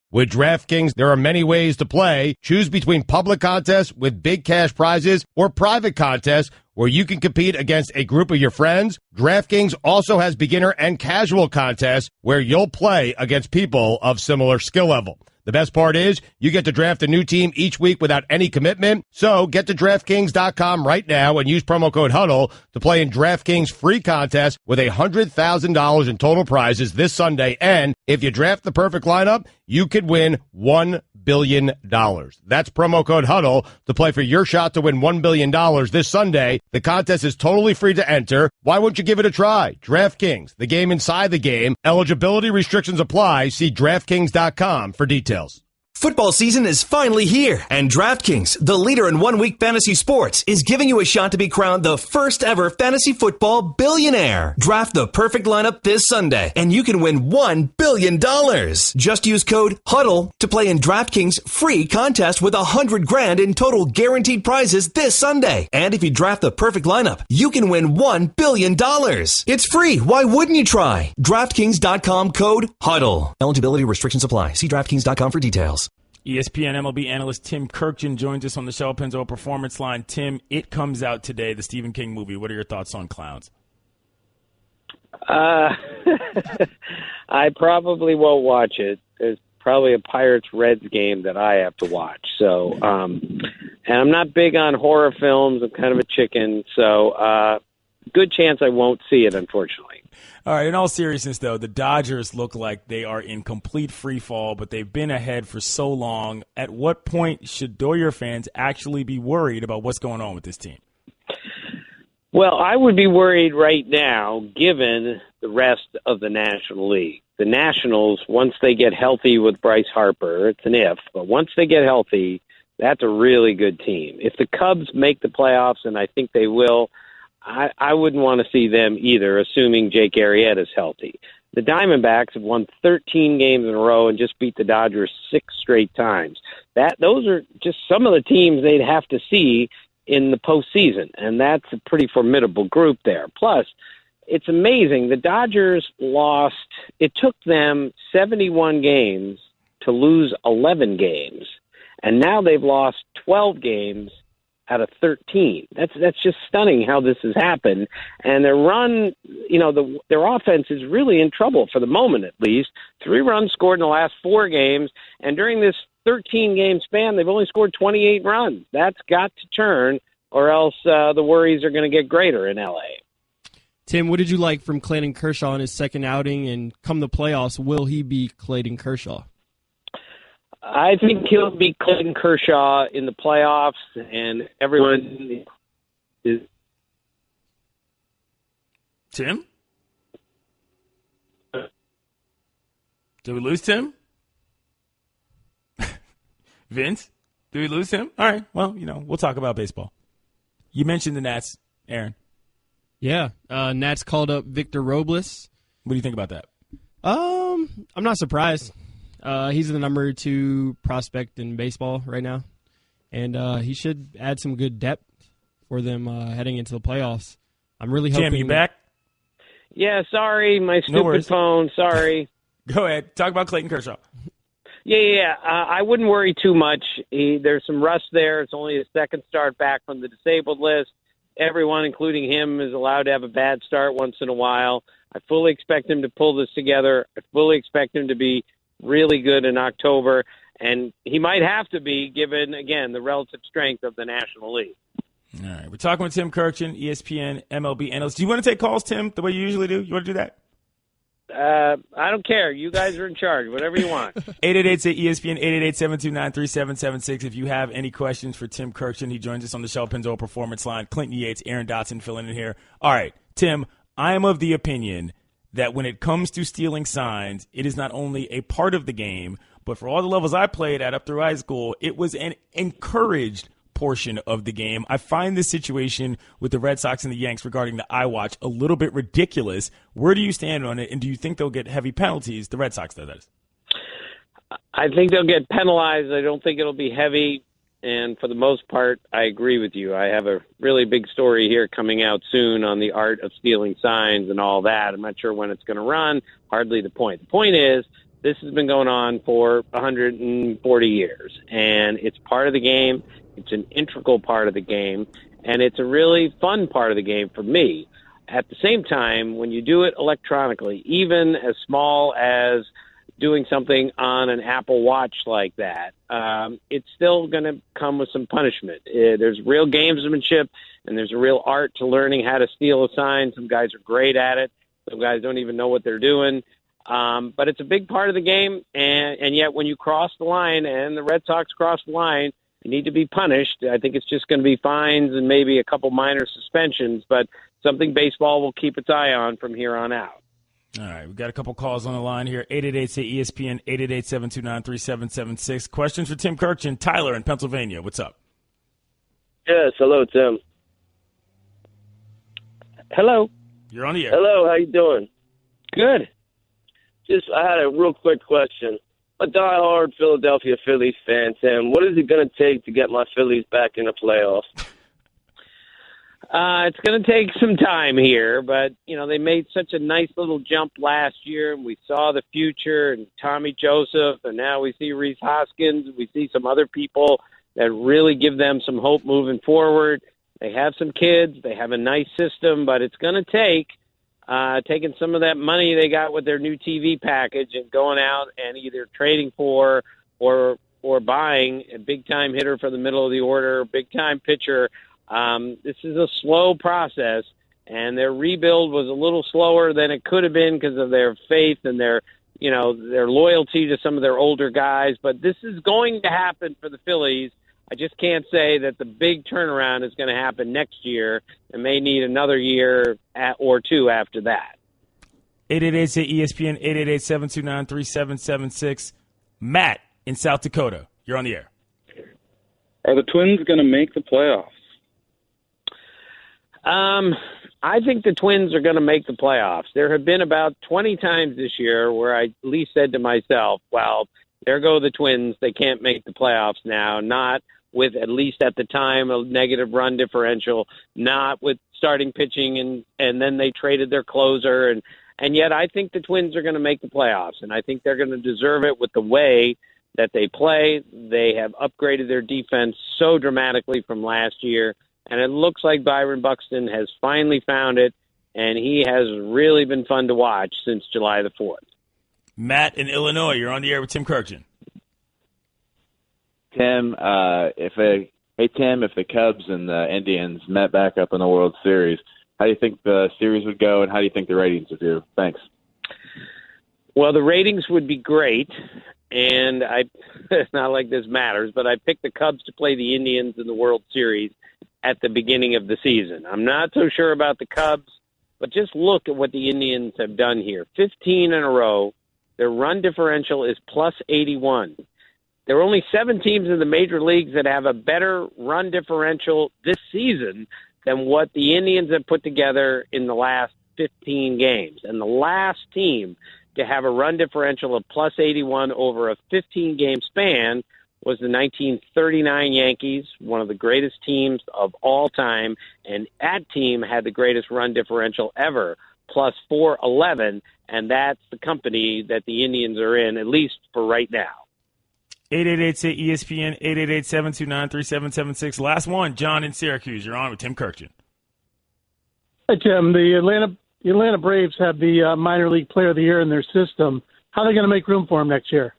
A: With DraftKings, there are many ways to play. Choose between public contests with big cash prizes or private contests where you can compete against a group of your friends. DraftKings also has beginner and casual contests where you'll play against people of similar skill level. The best part is you get to draft a new team each week without any commitment. So get to DraftKings.com right now and use promo code HUDDLE to play in DraftKings free contest with $100,000 in total prizes this Sunday. And if you draft the perfect lineup, you could win $1 billion. That's promo code HUDDLE to play for your shot to win $1 billion this Sunday. The contest is totally free to enter. Why won't you give it a try? DraftKings, the game inside the game. Eligibility restrictions apply. See DraftKings.com for details.
B: Football season is finally here, and DraftKings, the leader in one-week fantasy sports, is giving you a shot to be crowned the first ever fantasy football billionaire. Draft the perfect lineup this Sunday, and you can win $1 billion. Just use code HUDDLE to play in DraftKings free contest with $100,000 in total guaranteed prizes this Sunday. And if you draft the perfect lineup, you can win $1 billion. It's free. Why wouldn't you try? DraftKings.com code HUDDLE. Eligibility restrictions apply. See DraftKings.com for details.
C: ESPN MLB analyst Tim Kirkjian joins us on the Shell Pennzoil Performance Line. Tim, it comes out today, the Stephen King movie. What are your thoughts on clowns?
R: I probably won't watch it. There's probably a Pirates-Reds game that I have to watch. So, and I'm not big on horror films. I'm kind of a chicken. So, good chance I won't see it, unfortunately.
C: All right, in all seriousness, though, the Dodgers look like they are in complete free fall, but they've been ahead for so long. At what point should Dodger fans actually be worried about what's going on with this team?
R: Well, I would be worried right now, given the rest of the National League. The Nationals, once they get healthy with Bryce Harper, it's an if, but once they get healthy, that's a really good team. If the Cubs make the playoffs, and I think they will, I wouldn't want to see them either, assuming Jake Arrieta's healthy. The Diamondbacks have won 13 games in a row and just beat the Dodgers 6 straight times. Those are just some of the teams they'd have to see in the postseason, and that's a pretty formidable group there. Plus, it's amazing. The Dodgers lost. It took them 71 games to lose 11 games, and now they've lost 12 games out of 13. That's just stunning how this has happened. And their run, their offense is really in trouble for the moment, at least. 3 runs scored in the last 4 games, and during this 13-game span, they've only scored 28 runs. That's got to turn, or else the worries are going to get greater in L.A.
M: Tim, what did you like from Clayton Kershaw in his second outing, and come the playoffs, will he be Clayton Kershaw?
R: I think he'll be Clayton Kershaw in the playoffs, and everyone is.
C: Tim? Did we lose Tim? Vince? Did we lose him? All right. Well, we'll talk about baseball. You mentioned the Nats, Aaron.
M: Yeah. Nats called up Victor Robles.
C: What do you think about that?
M: I'm not surprised. He's the number 2 prospect in baseball right now, and he should add some good depth for them heading into the playoffs. I'm really hoping.
C: Tim, you back?
R: Yeah, sorry, my stupid phone. Sorry.
C: Go ahead. Talk about Clayton Kershaw.
R: Yeah. I wouldn't worry too much. There's some rust there. It's only his second start back from the disabled list. Everyone, including him, is allowed to have a bad start once in a while. I fully expect him to pull this together. I fully expect him to be really good in October, and he might have to be, given, again, the relative strength of the National League.
C: All right, we're talking with Tim Kirkjian, ESPN MLB analyst. Do you want to take calls, Tim, the way you usually do? You want to do that?
R: I don't care. You guys are in charge. Whatever you want.
C: 888-ESPN, 888-729-3776. If you have any questions for Tim Kirkjian, he joins us on the Shell Pennzoil Performance Line. Clinton Yates, Aaron Dotson filling in here. All right, Tim, I am of the opinion that when it comes to stealing signs, it is not only a part of the game, but for all the levels I played at up through high school, it was an encouraged portion of the game. I find this situation with the Red Sox and the Yanks regarding the iWatch a little bit ridiculous. Where do you stand on it, and do you think they'll get heavy penalties? The Red Sox, though, that is.
R: I think they'll get penalized. I don't think it'll be heavy. And for the most part, I agree with you. I have a really big story here coming out soon on the art of stealing signs and all that. I'm not sure when it's going to run. Hardly the point. The point is, this has been going on for 140 years, and it's part of the game. It's an integral part of the game. and it's a really fun part of the game for me. At the same time, when you do it electronically, even as small as doing something on an Apple Watch like that, it's still going to come with some punishment. There's real gamesmanship, and there's a real art to learning how to steal a sign. Some guys are great at it. Some guys don't even know what they're doing. But it's a big part of the game, and yet when you cross the line, and the Red Sox cross the line, you need to be punished. I think it's just going to be fines and maybe a couple minor suspensions, but something baseball will keep its eye on from here on out.
C: All right, we've got a couple calls on the line here. 888-ESPN, 888-729-3776. Questions for Tim Kirkjian. Tyler in Pennsylvania. What's up?
S: Yes, hello, Tim.
R: Hello.
C: You're on the air.
S: Hello, how you doing?
R: Good.
S: I had a real quick question. A diehard Philadelphia Phillies fan, Tim. What is it going to take to get my Phillies back in the playoffs?
R: It's going to take some time here, but, they made such a nice little jump last year, and we saw the future, and Tommy Joseph, and now we see Rhys Hoskins, and we see some other people that really give them some hope moving forward. They have some kids. They have a nice system, but it's going to take taking some of that money they got with their new TV package and going out and either trading for or buying a big-time hitter for the middle of the order, big-time pitcher. This is a slow process, and their rebuild was a little slower than it could have been because of their faith and their loyalty to some of their older guys. But this is going to happen for the Phillies. I just can't say that the big turnaround is going to happen next year and may need another year or two after that.
C: 888-ESPN, 888-729-3776. Matt in South Dakota. You're on the air.
T: Are the Twins going to make the playoffs?
R: I think the Twins are going to make the playoffs. There have been about 20 times this year where I at least said to myself, well, there go the Twins. They can't make the playoffs now, not with, at least at the time, a negative run differential, not with starting pitching, and then they traded their closer. And yet I think the Twins are going to make the playoffs, and I think they're going to deserve it with the way that they play. They have upgraded their defense so dramatically from last year, and it looks like Byron Buxton has finally found it, and he has really been fun to watch since July the 4th.
C: Matt in Illinois, you're on the air with Tim Kirkjian.
U: Tim, if the Cubs and the Indians met back up in the World Series, how do you think the series would go, and how do you think the ratings would do? Thanks.
R: Well, the ratings would be great, and it's not like this matters, but I picked the Cubs to play the Indians in the World Series at the beginning of the season. I'm not so sure about the Cubs, but just look at what the Indians have done here. 15 in a row. Their run differential is plus 81. There are only 7 teams in the major leagues that have a better run differential this season than what the Indians have put together in the last 15 games. And the last team to have a run differential of plus 81 over a 15-game span was the 1939 Yankees, one of the greatest teams of all time, and that team had the greatest run differential ever, plus 411, and that's the company that the Indians are in, at least for right now.
C: 888-ESPN, 888-729-3776. Last one, John in Syracuse. You're on with Tim Kirkjian.
V: Hey, Tim. The Atlanta Braves have the minor league player of the year in their system. How are they going to make room for him next year?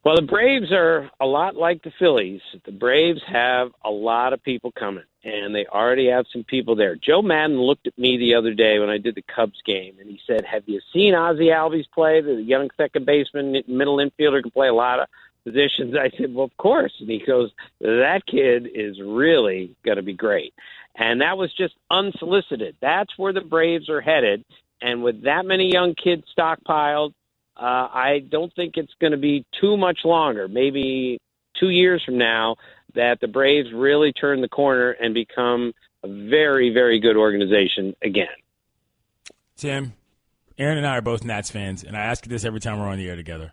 R: Well, the Braves are a lot like the Phillies. The Braves have a lot of people coming, and they already have some people there. Joe Madden looked at me the other day when I did the Cubs game, and he said, have you seen Ozzie Albies play? The young second baseman, middle infielder, can play a lot of positions. I said, well, of course. And he goes, that kid is really going to be great. And that was just unsolicited. That's where the Braves are headed, and with that many young kids stockpiled, I don't think it's going to be too much longer, maybe 2 years from now, that the Braves really turn the corner and become a very, very good organization again.
C: Tim, Aaron and I are both Nats fans, and I ask you this every time we're on the air together.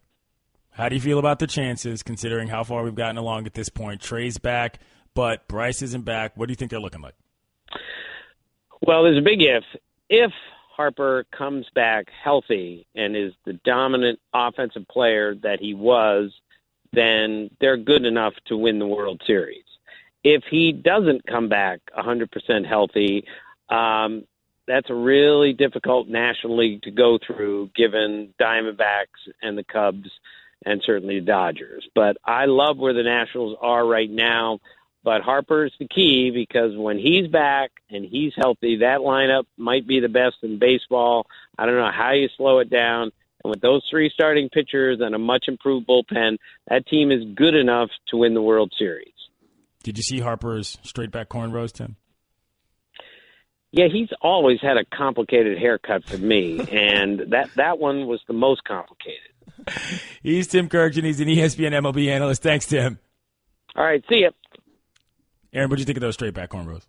C: How do you feel about the chances, considering how far we've gotten along at this point? Trey's back, but Bryce isn't back. What do you think they're looking like?
R: Well, there's a big if. If Harper comes back healthy and is the dominant offensive player that he was, then they're good enough to win the World Series. if he doesn't come back 100% healthy, that's a really difficult National League to go through, given Diamondbacks and the Cubs and certainly the Dodgers. But I love where the Nationals are right now. But Harper's the key, because when he's back and he's healthy, that lineup might be the best in baseball. I don't know how you slow it down. And with those three starting pitchers and a much improved bullpen, that team is good enough to win the World Series.
C: Did you see Harper's straight back cornrows, Tim?
R: Yeah, he's always had a complicated haircut for me, and that one was the most complicated.
C: He's Tim Kirk, and he's an ESPN MLB analyst. Thanks, Tim.
R: All right, see ya.
C: Aaron, what'd you think of those straight back cornrows?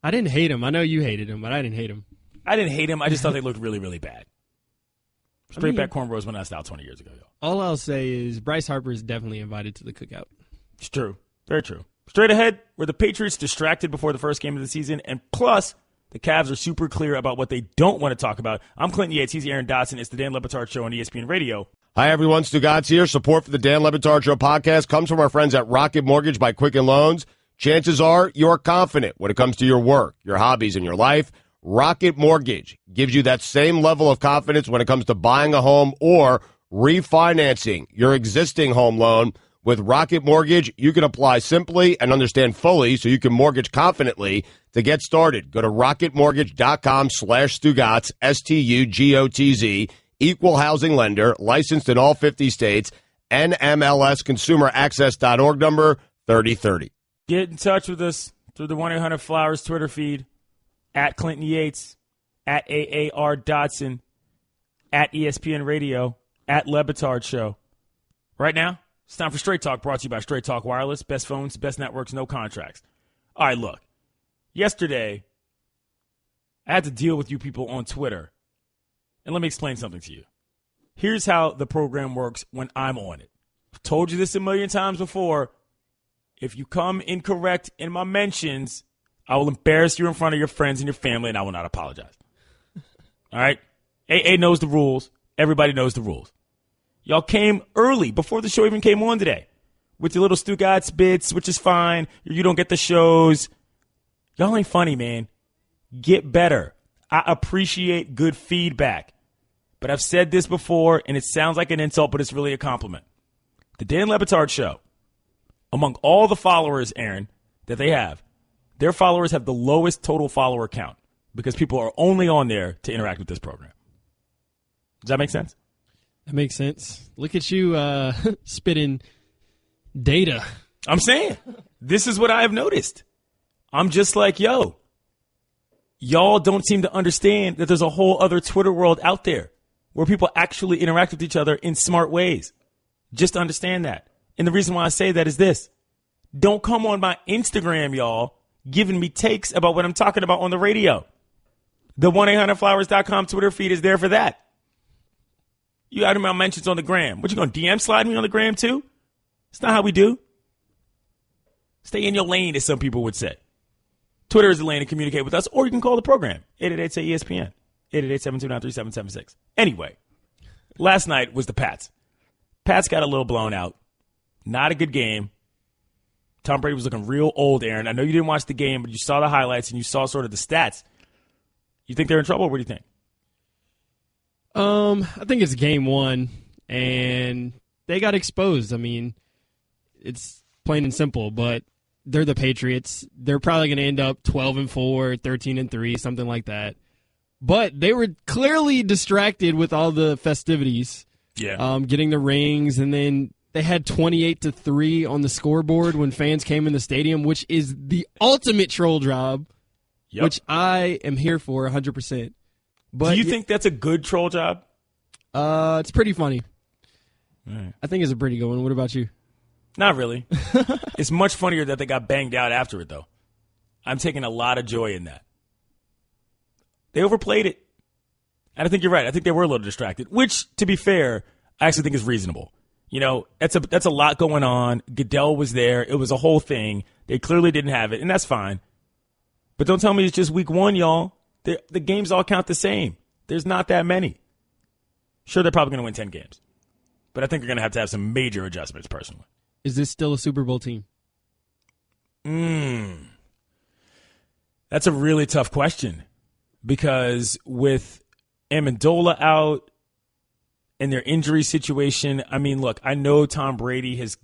M: I didn't hate him. I know you hated him, but I didn't hate him.
C: I didn't hate him. I just thought they looked really, really bad. Straight back cornrows went out of style 20 years ago.
M: All I'll say is Bryce Harper is definitely invited to the cookout.
C: It's true. Very true. Straight ahead, were the Patriots distracted before the first game of the season? And plus, the Cavs are super clear about what they don't want to talk about. I'm Clinton Yates. He's Aaron Dotson. It's the Dan Le Batard Show on ESPN Radio.
A: Hi, everyone. Stugotz here. Support for the Dan Le Batard Show podcast comes from our friends at Rocket Mortgage by Quicken Loans. Chances are you're confident when it comes to your work, your hobbies, and your life. Rocket Mortgage gives you that same level of confidence when it comes to buying a home or refinancing your existing home loan. With Rocket Mortgage, you can apply simply and understand fully so you can mortgage confidently. To get started, go to rocketmortgage.com/Stugotz, STUGOTZ, equal housing lender, licensed in all 50 states, NMLSconsumeraccess.org number 3030.
C: Get in touch with us through the 1-800-Flowers Twitter feed, at Clinton Yates, at AAR Dotson, at ESPN Radio, at Le Batard Show. Right now, it's time for Straight Talk, brought to you by Straight Talk Wireless. Best phones, best networks, no contracts. All right, look. Yesterday, I had to deal with you people on Twitter. And let me explain something to you. Here's how the program works when I'm on it. I've told you this a million times before. If you come incorrect in my mentions, I will embarrass you in front of your friends and your family, and I will not apologize. All right? AA knows the rules. Everybody knows the rules. Y'all came early, before the show even came on today, with your little Stugotz bits, which is fine. You don't get the shows. Y'all ain't funny, man. Get better. I appreciate good feedback. But I've said this before, and it sounds like an insult, but it's really a compliment. The Dan Le Batard Show, among all the followers, Aaron, that they have, their followers have the lowest total follower count because people are only on there to interact with this program. Does that make sense?
M: That makes sense. Look at you spitting data.
C: I'm saying, this is what I have noticed. I'm just like, yo, y'all don't seem to understand that there's a whole other Twitter world out there where people actually interact with each other in smart ways. Just understand that. And the reason why I say that is this. Don't come on my Instagram, y'all, giving me takes about what I'm talking about on the radio. The 1-800-Flowers.com Twitter feed is there for that. You add my mentions on the gram. What, you going to DM slide me on the gram too? It's not how we do. Stay in your lane, as some people would say. Twitter is the lane to communicate with us, or you can call the program, 888-SAY-ESPN, 888-729-3776. Anyway, last night was the Pats. Pats got a little blown out. Not a good game. Tom Brady was looking real old, Aaron. I know you didn't watch the game, but you saw the highlights and you saw sort of the stats. You think they're in trouble? What do you think?
M: I think it's game one, and they got exposed. I mean, it's plain and simple, but they're the Patriots. They're probably going to end up 12-4, 13-3, something like that. But they were clearly distracted with all the festivities.
C: Yeah.
M: Getting the rings, and then they had 28-3 on the scoreboard when fans came in the stadium, which is the ultimate troll job, which I am here for 100%. But
C: do you think that's a good troll job?
M: It's pretty funny.
C: Right.
M: I think it's a pretty good one. What about you?
C: Not really. It's much funnier that they got banged out after it, though. I'm taking a lot of joy in that. They overplayed it. And I think you're right. I think they were a little distracted, which, to be fair, I actually think is reasonable. You know, that's a lot going on. Goodell was there. It was a whole thing. They clearly didn't have it, and that's fine. But don't tell me it's just week one, y'all. The games all count the same. There's not that many. Sure, they're probably going to win 10 games. But I think they're going to have some major adjustments, personally.
M: Is this still a Super Bowl team?
C: That's a really tough question because with Amendola out and their injury situation, I mean, look, I know Tom Brady has,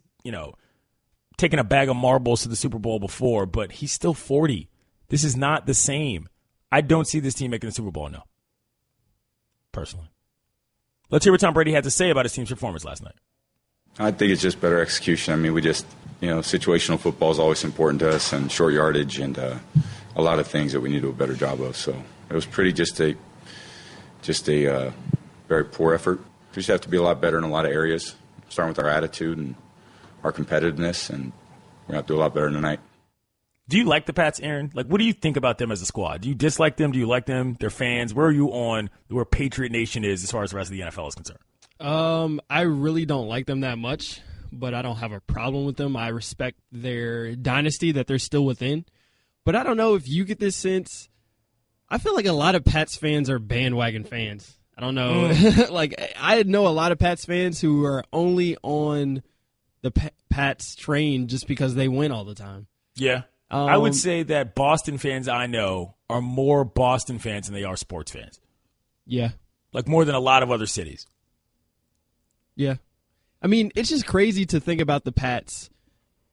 C: taken a bag of marbles to the Super Bowl before, but he's still 40. This is not the same. I don't see this team making the Super Bowl, no. Personally. Let's hear what Tom Brady had to say about his team's performance last night.
D: I think it's just better execution. I mean, we just, situational football is always important to us, and short yardage and a lot of things that we need to do a better job of. So it was pretty just a very poor effort. We just have to be a lot better in a lot of areas, starting with our attitude and our competitiveness, and we're going to have to do a lot better tonight.
C: Do you like the Pats, Aaron? Like, what do you think about them as a squad? Do you dislike them? Do you like them? They're fans. Where are you on where Patriot Nation is as far as the rest of the NFL is concerned?
M: I really don't like them that much, but I don't have a problem with them. I respect their dynasty that they're still within. But I don't know if you get this sense. I feel like a lot of Pats fans are bandwagon fans. I don't know. I know a lot of Pats fans who are only on the Pats train just because they win all the time.
C: Yeah. I would say that Boston fans I know are more Boston fans than they are sports fans.
M: Yeah.
C: Like more than a lot of other cities.
M: Yeah. I mean, it's just crazy to think about the Pats.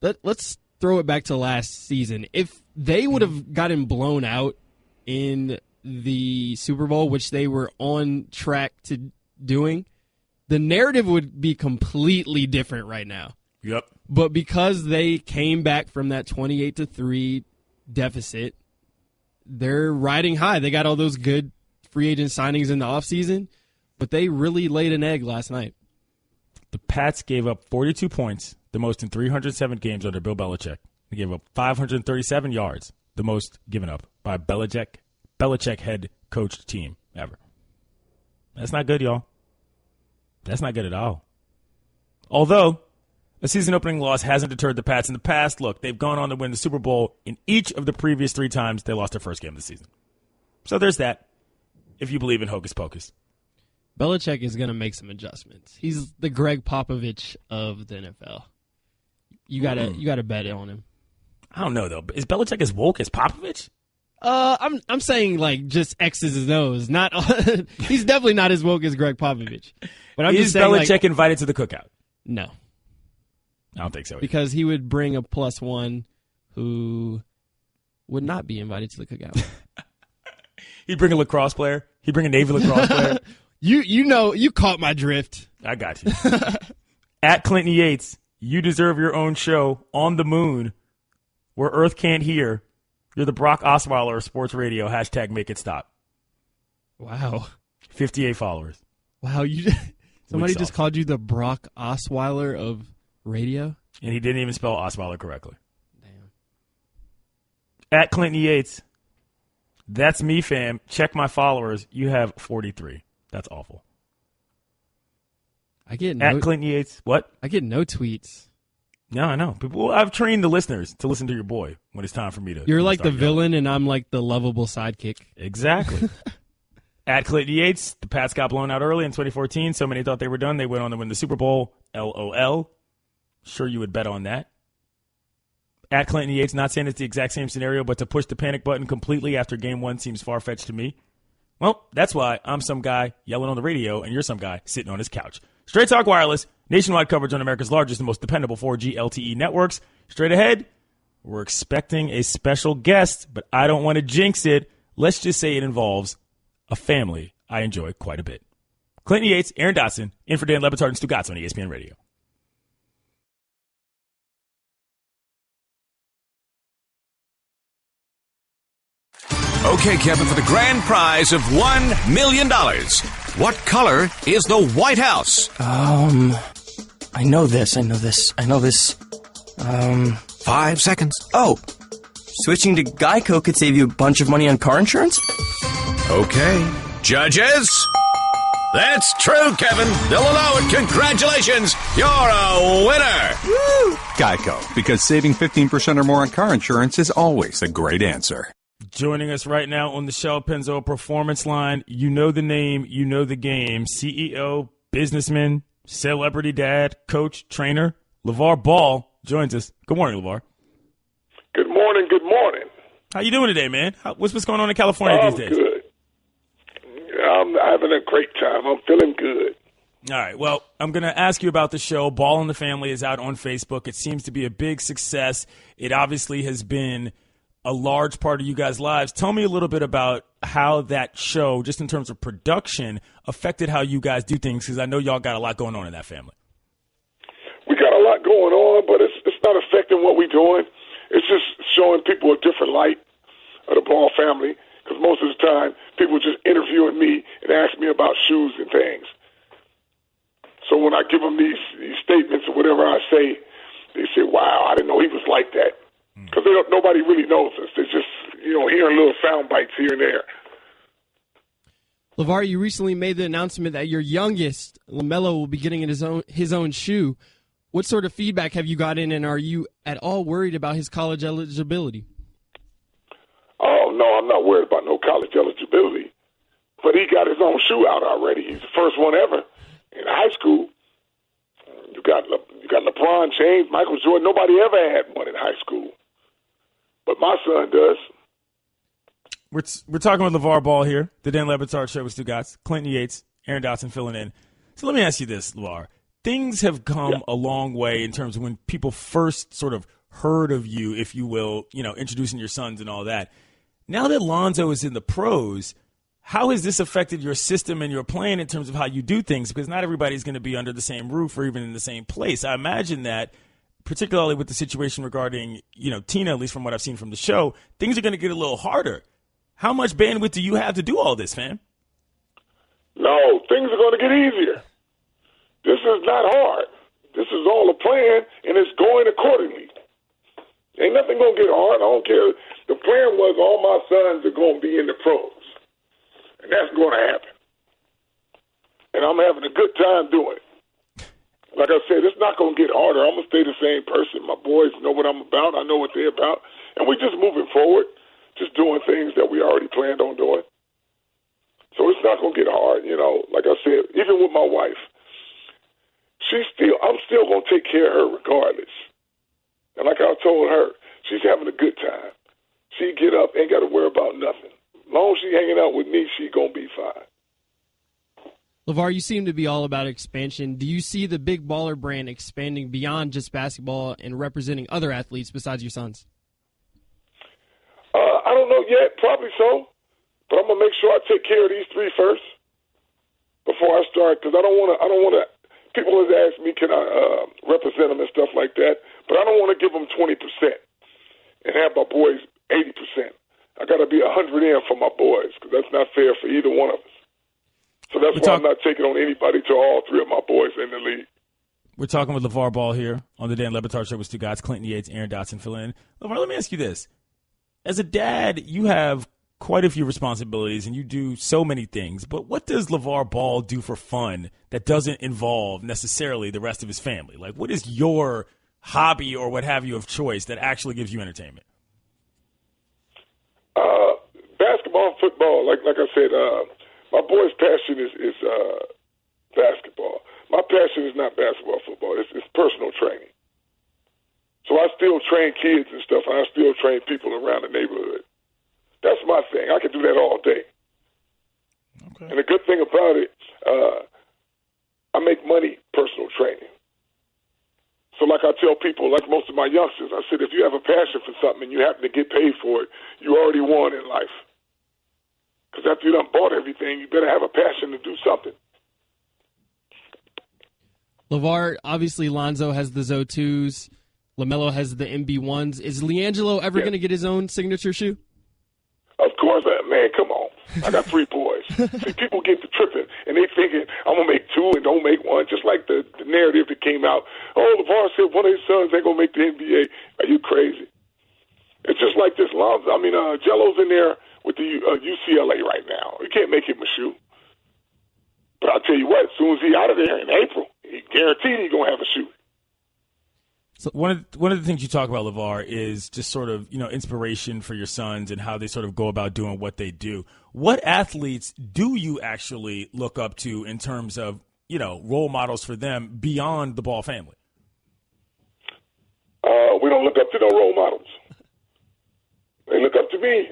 M: Let's throw it back to last season. If they would have gotten blown out in the Super Bowl, which they were on track to doing, the narrative would be completely different right now.
C: Yep.
M: But because they came back from that 28-3 deficit, they're riding high. They got all those good free agent signings in the offseason, but they really laid an egg last night.
C: The Pats gave up 42 points, the most in 307 games under Bill Belichick. They gave up 537 yards, the most given up by Belichick head coached team ever. That's not good, y'all. That's not good at all. Although a season-opening loss hasn't deterred the Pats in the past. Look, they've gone on to win the Super Bowl in each of the previous 3 times they lost their first game of the season. So there's that, if you believe in hocus pocus.
M: Belichick is going to make some adjustments. He's the Greg Popovich of the NFL. You gotta bet on him.
C: I don't know, though. Is Belichick as woke as Popovich?
M: I'm saying like just X's his nose. Not he's definitely not as woke as Greg Popovich. But I'm
C: Is
M: just saying,
C: Belichick invited to the cookout?
M: No.
C: I don't think so either.
M: Because he would bring a +1 who would not be invited to the cookout.
C: He'd bring a lacrosse player. He'd bring a Navy lacrosse player.
M: You caught my drift.
C: I got you. At Clinton Yates, you deserve your own show on the moon where Earth can't hear. You're the Brock Osweiler of sports radio. # make it stop.
M: Wow.
C: 58 followers.
M: Wow. Somebody just called you the Brock Osweiler of radio?
C: And he didn't even spell Osweiler correctly. Damn. At Clinton Yates, that's me, fam. Check my followers. You have 43. That's awful.
M: I get
C: At Clinton Yates. What?
M: I get no tweets.
C: No, I know. I've trained the listeners to listen to your boy when it's time for me to.
M: You're like the villain, and I'm like the lovable sidekick.
C: Exactly. At Clinton Yates, the Pats got blown out early in 2014. So many thought they were done. They went on to win the Super Bowl. LOL. Sure, you would bet on that. At Clinton Yates, not saying it's the exact same scenario, but to push the panic button completely after game 1 seems far-fetched to me. Well, that's why I'm some guy yelling on the radio, and you're some guy sitting on his couch. Straight Talk Wireless, nationwide coverage on America's largest and most dependable 4G LTE networks. Straight ahead, we're expecting a special guest, but I don't want to jinx it. Let's just say it involves a family I enjoy quite a bit. Clinton Yates, Aaron Dotson, in for Dan Batard and Stugotz on ESPN Radio.
E: Okay, Kevin, for the grand prize of $1 million, what color is the White House?
W: I know this.
E: 5 seconds.
W: Oh, switching to Geico could save you a bunch of money on car insurance?
E: Okay. Judges? That's true, Kevin. They'll allow it. Congratulations. You're a winner.
P: Woo! Geico, because saving 15% or more on car insurance is always a great answer.
C: Joining us right now on the Shell Penzo Performance Line, you know the name, you know the game, CEO, businessman, celebrity dad, coach, trainer, LeVar Ball joins us. Good morning, LeVar.
X: Good
F: Good morning.
C: How you doing today, man? What's going on in California these days?
F: Good. I'm having a great time. I'm feeling good.
C: All right. Well, I'm going to ask you about the show. Ball in the Family is out on Facebook. It seems to be a big success. It obviously has been a large part of you guys' lives. Tell me a little bit about how that show, just in terms of production, affected how you guys do things, because I know y'all got a lot going on in that family.
F: We got a lot going on, but it's not affecting what we're doing. It's just showing people a different light of the Ball family, because most of the time people just interviewing me and ask me about shoes and things. So when I give them these statements or whatever I say, they say, wow, I didn't know he was like that. Because nobody really knows us. They're just, hearing little sound bites here and there.
M: LeVar, you recently made the announcement that your youngest, LaMelo, will be getting his own shoe. What sort of feedback have you gotten, and are you at all worried about his college eligibility?
F: Oh, no, I'm not worried about no college eligibility. But he got his own shoe out already. He's the first one ever in high school. You got LeBron James, Michael Jordan. Nobody ever had one in high school. But my son does.
C: We're talking with LeVar Ball here, the Dan Le Batard Show with Stugotz, Clinton Yates, Aaron Dotson filling in. So let me ask you this, LeVar. Things have come a long way in terms of when people first sort of heard of you, if you will, introducing your sons and all that. Now that Lonzo is in the pros, how has this affected your system and your plan in terms of how you do things? Because not everybody's going to be under the same roof or even in the same place. I imagine that, particularly with the situation regarding, Tina, at least from what I've seen from the show, things are going to get a little harder. How much bandwidth do you have to do all this, fam?
F: No, things are going to get easier. This is not hard. This is all a plan, and it's going accordingly. Ain't nothing going to get hard. I don't care. The plan was all my sons are going to be in the pros, and that's going to happen. And I'm having a good time doing it. Like I said, it's not going to get harder. I'm going to stay the same person. My boys know what I'm about. I know what they're about. And we're just moving forward, just doing things that we already planned on doing. So it's not going to get hard, Like I said, even with my wife, I'm still going to take care of her regardless. And like I told her, she's having a good time. She get up, ain't got to worry about nothing. As long as she hanging out with me, she going to be fine.
M: LeVar, you seem to be all about expansion. Do you see the Big Baller brand expanding beyond just basketball and representing other athletes besides your sons?
F: I don't know yet. Probably so. But I'm going to make sure I take care of these three first before I start, because I don't want to. People have asked me, can I represent them and stuff like that, but I don't want to give them 20% and have my boys 80%. I got to be 100 in for my boys, because that's not fair for either one of us. So that's why I'm not taking on anybody till all three of my boys in the league.
C: We're talking with LeVar Ball here on the Dan Le Batard Show with Stugotz, Clinton Yates, Aaron Dotson fill in. LeVar, let me ask you this. As a dad, you have quite a few responsibilities, and you do so many things. But what does LeVar Ball do for fun that doesn't involve necessarily the rest of his family? Like, what is your hobby or what have you of choice that actually gives you entertainment?
F: Basketball, football. Like I said, my boy's passion is basketball. My passion is not basketball, football. It's personal training. So I still train kids and stuff, and I still train people around the neighborhood. That's my thing. I can do that all day. Okay. And the good thing about it, I make money personal training. So like I tell people, like most of my youngsters, I said, if you have a passion for something and you happen to get paid for it, you already won in life. Because after you done bought everything, you better have a passion to do something.
M: LeVar, obviously Lonzo has the Zo2s. LaMelo has the MB1s. Is LiAngelo ever going to get his own signature shoe?
F: Of course, man, come on. I got three boys. See, people get to tripping, and they thinking, I'm going to make two and don't make one, just like the narrative that came out. Oh, LeVar said one of his sons ain't going to make the NBA. Are you crazy? It's just like this. Jello's in there with the UCLA right now. You can't make him a shoe. But I'll tell you what, as soon as he's out of there in April, he guaranteed he's going to have a shoe.
C: So one of the things you talk about, LeVar, is just sort of, inspiration for your sons and how they sort of go about doing what they do. What athletes do you actually look up to in terms of, role models for them beyond the Ball family?
F: We don't look up to no role models. They look up to me.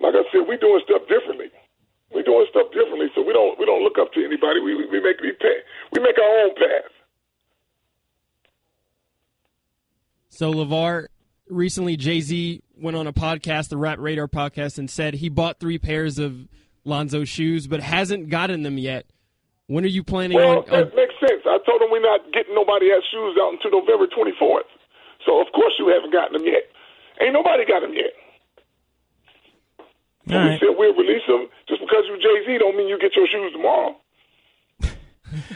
F: Like I said, we're doing stuff differently. We're doing stuff differently, so we don't look up to anybody. We make our own path.
M: So, LeVar, recently Jay-Z went on a podcast, the Rap Radar podcast, and said he bought 3 pairs of Lonzo's shoes, but hasn't gotten them yet. When are you planning on...
F: That makes sense. I told him we're not getting nobody else's shoes out until November 24th. So, of course, you haven't gotten them yet. Ain't nobody got them yet.
C: All right.
F: We said we'll release them. Just because you're Jay-Z don't mean you get your shoes tomorrow.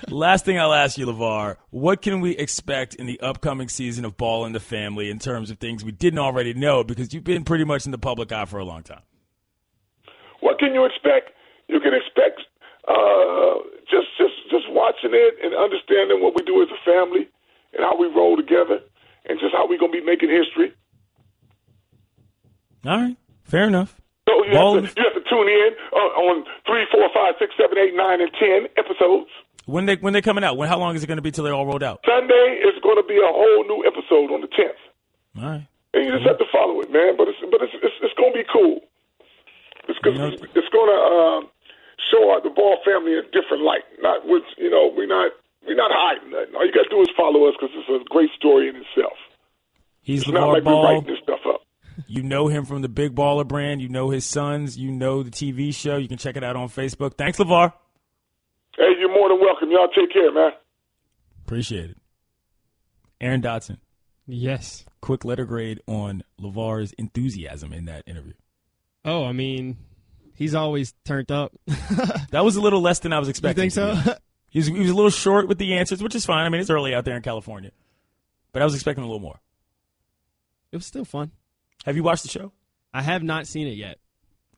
C: Last thing I'll ask you, LeVar, what can we expect in the upcoming season of Ball in the Family in terms of things we didn't already know, because you've been pretty much in the public eye for a long time?
F: What can you expect? You can expect just watching it and understanding what we do as a family and how we roll together and just how we're going to be making history.
C: All right. Fair enough.
F: So you have to tune in on 3, 4, 5, 6, 7, 8, 9, and 10 episodes.
C: When they coming out? How long is it going to be till they're all rolled out?
F: Sunday is going to be a whole new episode on the 10th.
C: All right.
F: And you just have to follow it, man. But it's going to be cool. It's going to show the Ball family in a different light. We're not hiding nothing. All you got to do is follow us because it's a great story in itself.
C: He's
F: it's
C: LeVar
F: not like
C: Ball.
F: we're writing this stuff up.
C: You know him from the Big Baller brand. You know his sons. You know the TV show. You can check it out on Facebook. Thanks, LeVar.
F: Hey, you're more than welcome. Y'all take care, man.
C: Appreciate it. Aaron Dotson.
M: Yes.
C: Quick letter grade on LeVar's enthusiasm in that interview.
M: Oh, I mean, he's always turned up.
C: That was a little less than I was expecting.
M: You think so?
C: He was a little short with the answers, which is fine. I mean, it's early out there in California. But I was expecting a little more.
M: It was still fun.
C: Have you watched the show?
M: I have not seen it yet.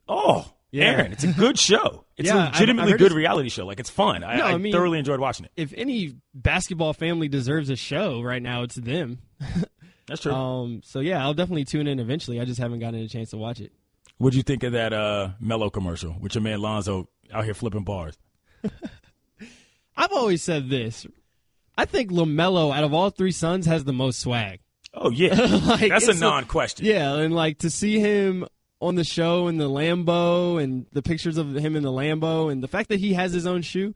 C: Oh, yeah. Aaron, it's a good show. It's a legitimately good reality show. Like, it's fun. I thoroughly enjoyed watching it.
M: If any basketball family deserves a show right now, it's them.
C: That's true.
M: So, yeah, I'll definitely tune in eventually. I just haven't gotten a chance to watch it.
C: What'd you think of that Mello commercial with your man Lonzo out here flipping bars?
M: I've always said this. I think LaMelo, out of all 3 sons, has the most swag.
C: Oh, yeah. That's a non-question.
M: Yeah, and to see him on the show in the Lambo and the pictures of him in the Lambo and the fact that he has his own shoe,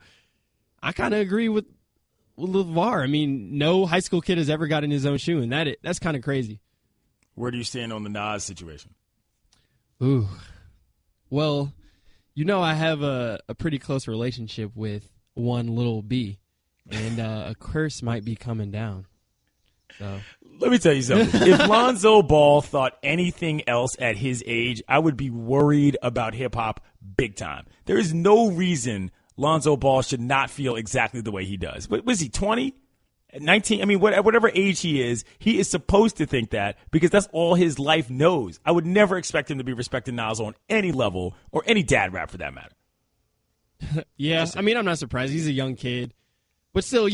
M: I kind of agree with LeVar. I mean, no high school kid has ever gotten his own shoe, and that's kind of crazy.
C: Where do you stand on the Nas situation?
M: Ooh. Well, I have a pretty close relationship with one little B, and a curse might be coming down. So
C: let me tell you something. If Lonzo Ball thought anything else at his age, I would be worried about hip-hop big time. There is no reason Lonzo Ball should not feel exactly the way he does. What was he, 20? 19? I mean, whatever age he is supposed to think that because that's all his life knows. I would never expect him to be respecting Nas on any level or any dad rap for that matter.
M: Yeah, I mean, I'm not surprised. He's a young kid. But still,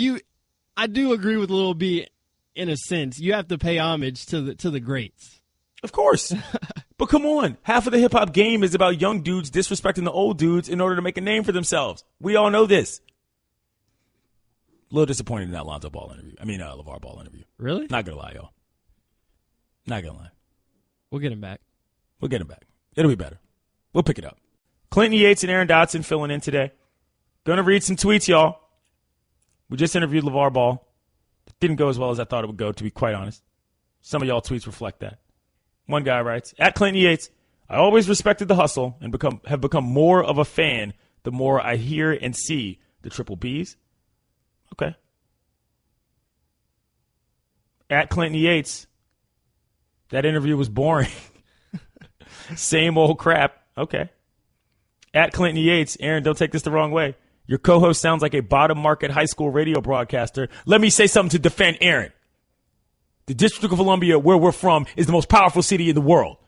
M: I do agree with Lil B. In a sense, you have to pay homage to the greats.
C: Of course. But come on. Half of the hip-hop game is about young dudes disrespecting the old dudes in order to make a name for themselves. We all know this. A little disappointed in that Lonzo Ball interview. LeVar Ball interview.
M: Really?
C: Not going to lie, y'all. Not going to lie.
M: We'll get him back.
C: It'll be better. We'll pick it up. Clinton Yates and Aaron Dotson filling in today. Going to read some tweets, y'all. We just interviewed LeVar Ball. Didn't go as well as I thought it would go, to be quite honest. Some of y'all tweets reflect that. One guy writes, at Clinton Yates, I always respected the hustle and have become more of a fan the more I hear and see the Triple Bs. Okay. At Clinton Yates, that interview was boring. Same old crap. Okay. At Clinton Yates, Aaron, don't take this the wrong way. Your co-host sounds like a bottom market high school radio broadcaster. Let me say something to defend Aaron. The District of Columbia, where we're from, is the most powerful city in the world.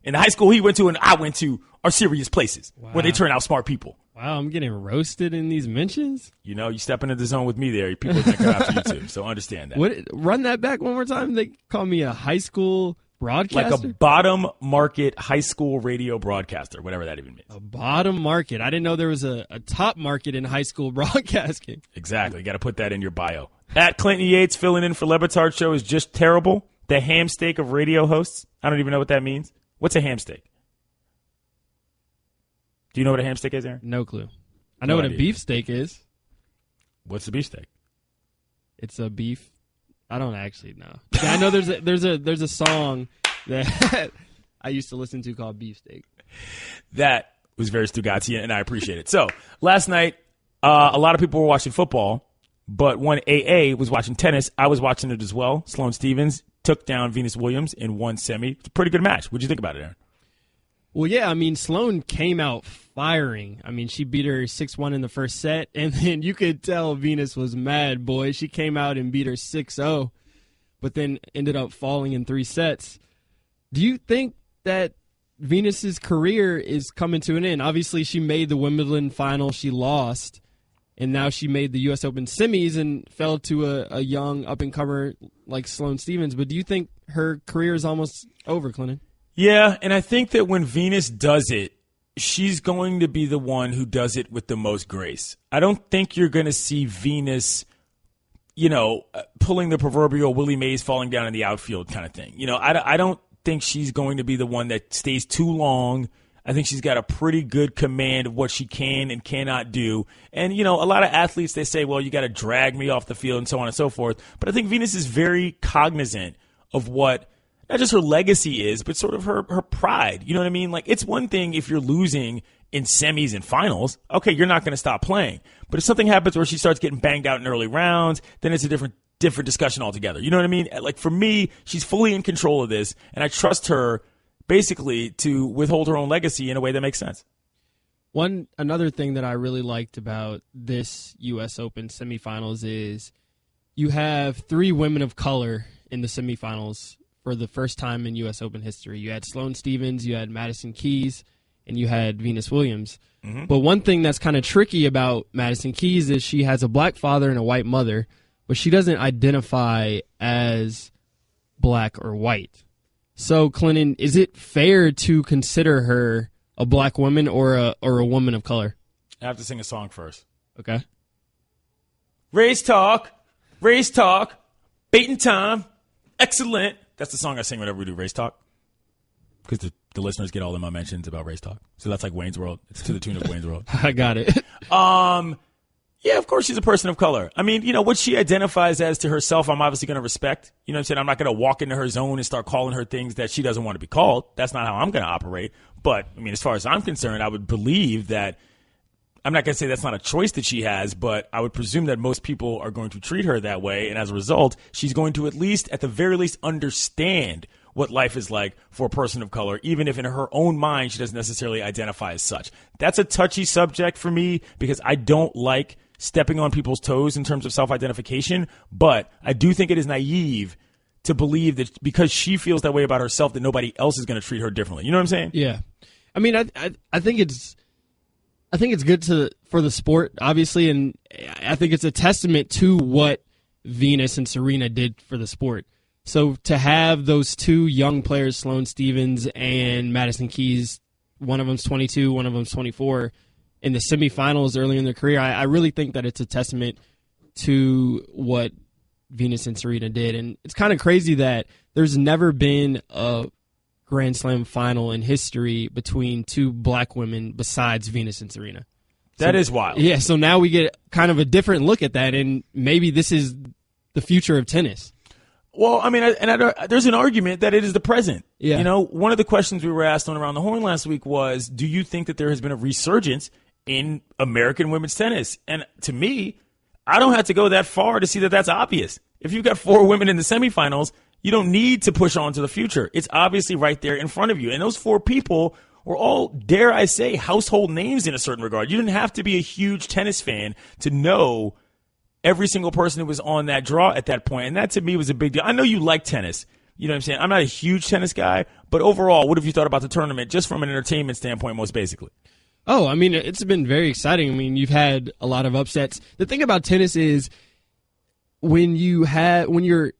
C: And the high school he went to and I went to are serious places where they turn out smart people.
M: Wow, I'm getting roasted in these mentions?
C: You step into the zone with me there. People are going to come after you too, so understand that.
M: Run that back one more time. They call me a high school broadcaster?
C: Like a bottom market high school radio broadcaster, whatever that even means.
M: A bottom market. I didn't know there was a top market in high school broadcasting.
C: Exactly. You got to put that in your bio. At Clinton Yates, filling in for Le Batard Show is just terrible. The ham steak of radio hosts. I don't even know what that means. What's a ham steak? Do you know what a ham steak is, Aaron?
M: No clue. I know what a beef steak is.
C: What's the beef steak?
M: It's a beef. I don't actually know. Yeah, I know there's a song that I used to listen to called Beef Steak.
C: That was very Stugotzian, and I appreciate it. So last night, a lot of people were watching football, but one AA was watching tennis. I was watching it as well. Sloane Stephens took down Venus Williams in one semi. It's a pretty good match. What'd you think about it, Aaron?
M: Well, yeah, I mean, Sloane came out firing. I mean, she beat her 6-1 in the first set, and then you could tell Venus was mad, boy. She came out and beat her 6-0, but then ended up falling in 3 sets. Do you think that Venus's career is coming to an end? Obviously, she made the Wimbledon final. She lost, and now she made the U.S. Open semis and fell to a young up-and-comer like Sloane Stephens. But do you think her career is almost over, Clinton?
C: Yeah, and I think that when Venus does it, she's going to be the one who does it with the most grace. I don't think you're going to see Venus, pulling the proverbial Willie Mays falling down in the outfield kind of thing. I don't think she's going to be the one that stays too long. I think she's got a pretty good command of what she can and cannot do. And, a lot of athletes, they say, well, you got to drag me off the field and so on and so forth. But I think Venus is very cognizant of what not just her legacy is, but sort of her pride. You know what I mean? Like, it's one thing if you're losing in semis and finals. Okay, you're not going to stop playing. But if something happens where she starts getting banged out in early rounds, then it's a different discussion altogether. You know what I mean? Like, for me, she's fully in control of this, and I trust her basically to withhold her own legacy in a way that makes sense.
M: Another thing that I really liked about this U.S. Open semifinals is you have 3 women of color in the semifinals for the first time in U.S. Open history. You had Sloane Stephens, you had Madison Keys, and you had Venus Williams. Mm-hmm. But one thing that's kind of tricky about Madison Keys is she has a black father and a white mother, but she doesn't identify as black or white. So, Clinton, is it fair to consider her a black woman or a woman of color?
C: I have to sing a song first.
M: Okay.
C: Race talk, baiting time, excellent. That's the song I sing whenever we do Race Talk, because the listeners get all of my mentions about Race Talk. So that's like Wayne's World. It's to the tune of Wayne's World.
M: I got it.
C: Yeah, of course she's a person of color. I mean, what she identifies as to herself, I'm obviously going to respect. You know what I'm saying? I'm not going to walk into her zone and start calling her things that she doesn't want to be called. That's not how I'm going to operate. But, I mean, as far as I'm concerned, I would believe that I'm not going to say that's not a choice that she has, but I would presume that most people are going to treat her that way. And as a result, she's going to at the very least, understand what life is like for a person of color, even if in her own mind she doesn't necessarily identify as such. That's a touchy subject for me because I don't like stepping on people's toes in terms of self-identification, but I do think it is naive to believe that because she feels that way about herself that nobody else is going to treat her differently. You know what I'm saying?
M: Yeah. I mean, I think it's good for the sport, obviously, and I think it's a testament to what Venus and Serena did for the sport. So to have those 2 young players, Sloane Stephens and Madison Keys, one of them's 22, one of them's 24, in the semifinals early in their career, I really think that it's a testament to what Venus and Serena did. And it's kind of crazy that there's never been a Grand Slam final in history between 2 black women besides Venus and Serena.
C: That is wild.
M: Yeah, so now we get kind of a different look at that, and maybe this is the future of tennis.
C: Well, I mean, there's an argument that it is the present.
M: Yeah.
C: One of the questions we were asked on Around the Horn last week was, do you think that there has been a resurgence in American women's tennis? And to me, I don't have to go that far to see that that's obvious. If you've got 4 women in the semifinals, you don't need to push on to the future. It's obviously right there in front of you. And those 4 people were all, dare I say, household names in a certain regard. You didn't have to be a huge tennis fan to know every single person who was on that draw at that point. And that to me was a big deal. I know you like tennis. You know what I'm saying? I'm not a huge tennis guy, but overall, what have you thought about the tournament just from an entertainment standpoint, most basically?
M: Oh, I mean, it's been very exciting. I mean, you've had a lot of upsets. The thing about tennis is when you're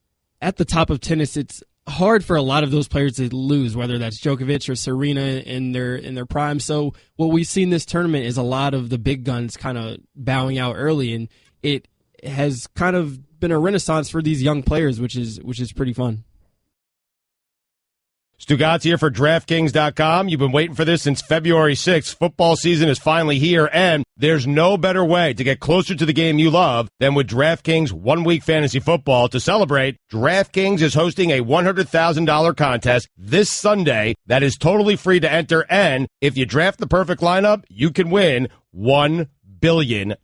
M: at the top of tennis, it's hard for a lot of those players to lose, whether that's Djokovic or Serena in their prime. So what we've seen this tournament is a lot of the big guns kind of bowing out early, and it has kind of been a renaissance for these young players, which is pretty fun.
A: Stugotz here for DraftKings.com. You've been waiting for this since February 6th. Football season is finally here, and there's no better way to get closer to the game you love than with DraftKings 1 Week Fantasy Football. To celebrate, DraftKings is hosting a $100,000 contest this Sunday that is totally free to enter, and if you draft the perfect lineup, you can win $1 billion.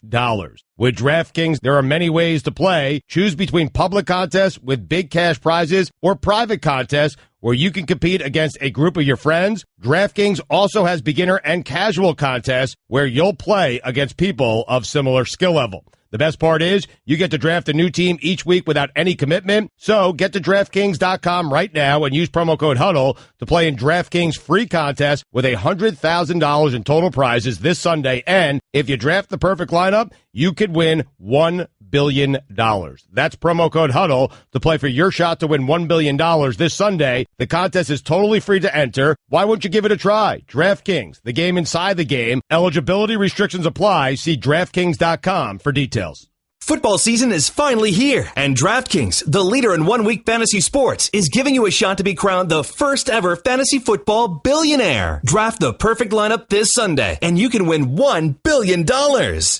A: With DraftKings, there are many ways to play. Choose between public contests with big cash prizes or private contests where you can compete against a group of your friends. DraftKings also has beginner and casual contests where you'll play against people of similar skill level. The best part is you get to draft a new team each week without any commitment. So get to DraftKings.com right now and use promo code HUDDLE to play in DraftKings free contest with $100,000 in total prizes this Sunday. And if you draft the perfect lineup, you could win $1 billion. That's promo code HUDDLE to play for your shot to win $1 billion this Sunday. The contest is totally free to enter. Why wouldn't you give it a try? DraftKings, the game inside the game. Eligibility restrictions apply. See DraftKings.com for details.
B: Football season is finally here, and DraftKings, the leader in 1 week fantasy sports, is giving you a shot to be crowned the first ever fantasy football billionaire. Draft the perfect lineup this Sunday, and you can win $1 billion.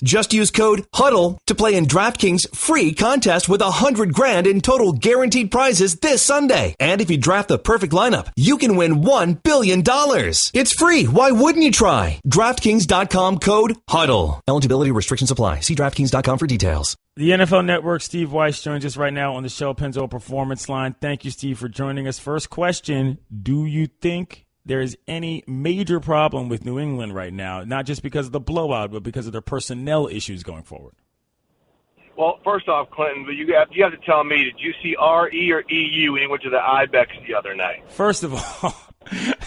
B: Just use code HUDDLE to play in DraftKings free contest with $100,000 in total guaranteed prizes this Sunday. And if you draft the perfect lineup, you can win $1 billion. It's free. Why wouldn't you try? DraftKings.com code HUDDLE. Eligibility restrictions apply. See DraftKings.com for details.
C: The NFL Network, Steve Weiss, joins us right now on the Shell Pennzoil Performance Line. Thank you, Steve, for joining us. First question, do you think there is any major problem with New England right now, not just because of the blowout, but because of their personnel issues going forward?
G: Well, first off, Clinton, but you have to tell me, did you see R-E or E-U when you went to the Ibex the other night?
C: First of all,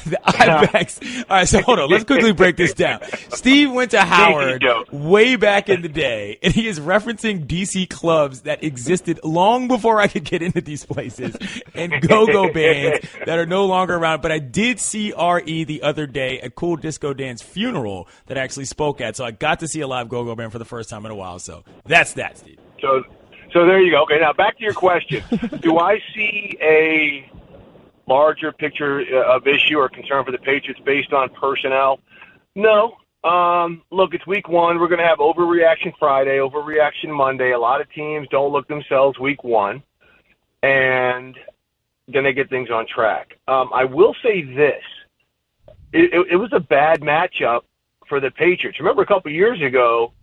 C: the Ibex. All right, so hold on. Let's quickly break this down. Steve went to Howard way back in the day, and he is referencing DC clubs that existed long before I could get into these places and go-go bands that are no longer around. But I did see R.E. the other day at Cool Disco Dan's funeral that I actually spoke at, so I got to see a live go-go band for the first time in a while. So that's that, Steve.
G: So there you go. Okay, now back to your question. Do I see a larger picture of issue or concern for the Patriots based on personnel? No. Look, it's week one. We're going to have overreaction Friday, overreaction Monday. A lot of teams don't look themselves week one, and then they get things on track. I will say this. It was a bad matchup for the Patriots. Remember a couple of years ago,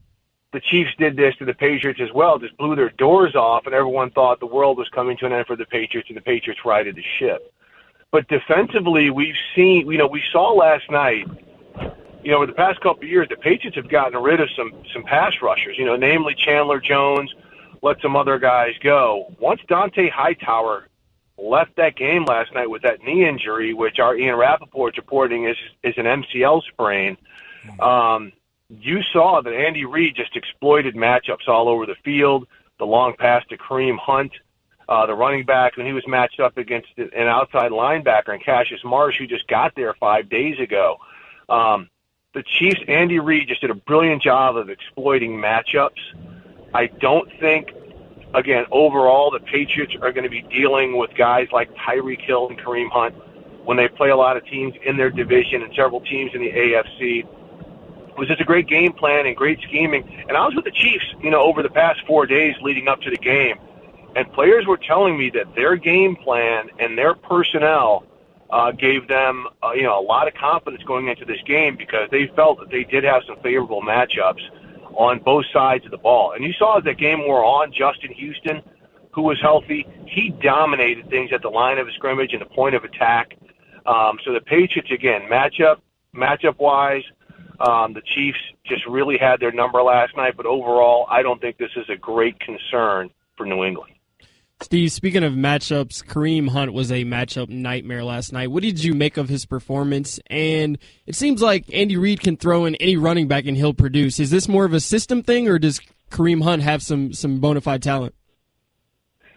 G: the Chiefs did this to the Patriots as well, just blew their doors off, and everyone thought the world was coming to an end for the Patriots, and the Patriots righted the ship. But defensively, we saw last night, over the past couple of years, the Patriots have gotten rid of some pass rushers, namely Chandler Jones, let some other guys go. Once Dante Hightower left that game last night with that knee injury, which our Ian Rappaport's reporting is an MCL sprain, you saw that Andy Reid just exploited matchups all over the field, the long pass to Kareem Hunt, the running back, when he was matched up against an outside linebacker, and Cassius Marsh, who just got there 5 days ago. The Chiefs, Andy Reid, just did a brilliant job of exploiting matchups. I don't think, again, overall, the Patriots are going to be dealing with guys like Tyreek Hill and Kareem Hunt when they play a lot of teams in their division and several teams in the AFC. It was just a great game plan and great scheming. And I was with the Chiefs, over the past 4 days leading up to the game. And players were telling me that their game plan and their personnel gave them, a lot of confidence going into this game because they felt that they did have some favorable matchups on both sides of the ball. And you saw as that game wore on, Justin Houston, who was healthy, he dominated things at the line of scrimmage and the point of attack. So the Patriots, again, matchup-wise, the Chiefs just really had their number last night. But overall, I don't think this is a great concern for New England.
M: Steve, speaking of matchups, Kareem Hunt was a matchup nightmare last night. What did you make of his performance? And it seems like Andy Reid can throw in any running back and he'll produce. Is this more of a system thing, or does Kareem Hunt have some bona fide talent?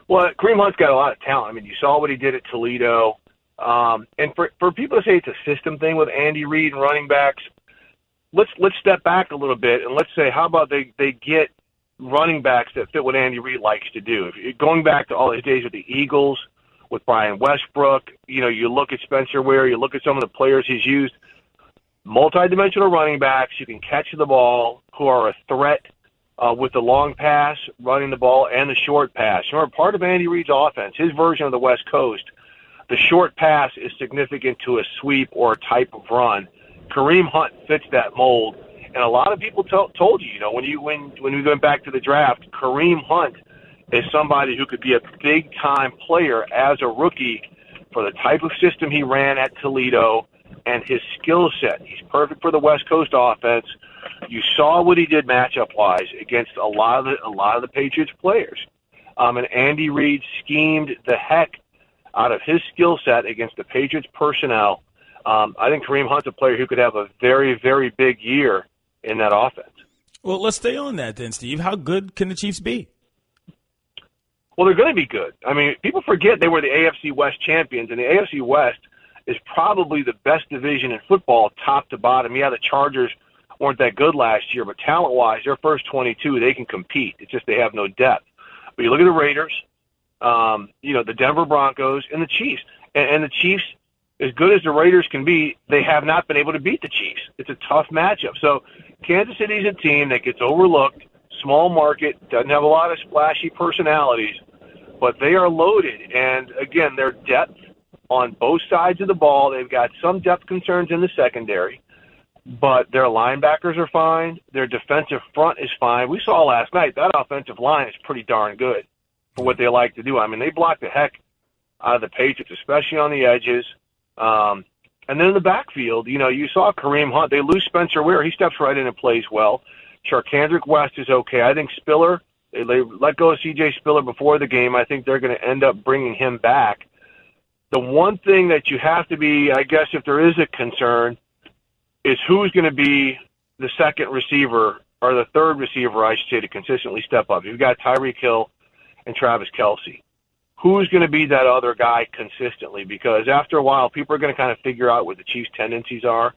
G: Well, Kareem Hunt's got a lot of talent. I mean, you saw what he did at Toledo. And for people to say it's a system thing with Andy Reid and running backs, let's step back a little bit and let's say, how about they get running backs that fit what Andy Reid likes to do. Going back to all his days with the Eagles, with Brian Westbrook. You look at Spencer Ware, you look at some of the players he's used, multidimensional running backs who can catch the ball, who are a threat with the long pass, running the ball, and the short pass. Remember, part of Andy Reid's offense, his version of the West Coast, the short pass is significant to a sweep or a type of run. Kareem Hunt fits that mold. And a lot of people told you, when we went back to the draft, Kareem Hunt is somebody who could be a big-time player as a rookie for the type of system he ran at Toledo and his skill set. He's perfect for the West Coast offense. You saw what he did matchup-wise against a lot of the Patriots players. And Andy Reid schemed the heck out of his skill set against the Patriots personnel. I think Kareem Hunt's a player who could have a very, very big year in that offense.
C: Well, let's stay on that then, Steve. How good can the Chiefs be?
G: Well, they're going to be good. I mean, people forget they were the AFC West champions, and the AFC West is probably the best division in football top to bottom. Yeah, the Chargers weren't that good last year, but talent-wise, their first 22, they can compete. It's just they have no depth. But you look at the Raiders, the Denver Broncos, and the Chiefs. And the Chiefs, as good as the Raiders can be, they have not been able to beat the Chiefs. It's a tough matchup. So Kansas City's a team that gets overlooked, small market, doesn't have a lot of splashy personalities, but they are loaded. And, again, their depth on both sides of the ball, they've got some depth concerns in the secondary, but their linebackers are fine. Their defensive front is fine. We saw last night that offensive line is pretty darn good for what they like to do. I mean, they blocked the heck out of the Patriots, especially on the edges. And then in the backfield, you saw Kareem Hunt. They lose Spencer Ware. He steps right in and plays well. Charkandrick West is okay. I think Spiller, they let go of C.J. Spiller before the game. I think they're going to end up bringing him back. The one thing that you have to be, I guess, if there is a concern, is who's going to be the second receiver or the third receiver, I should say, to consistently step up. You've got Tyreek Hill and Travis Kelce. Who's going to be that other guy consistently? Because after a while, people are going to kind of figure out what the Chiefs' tendencies are,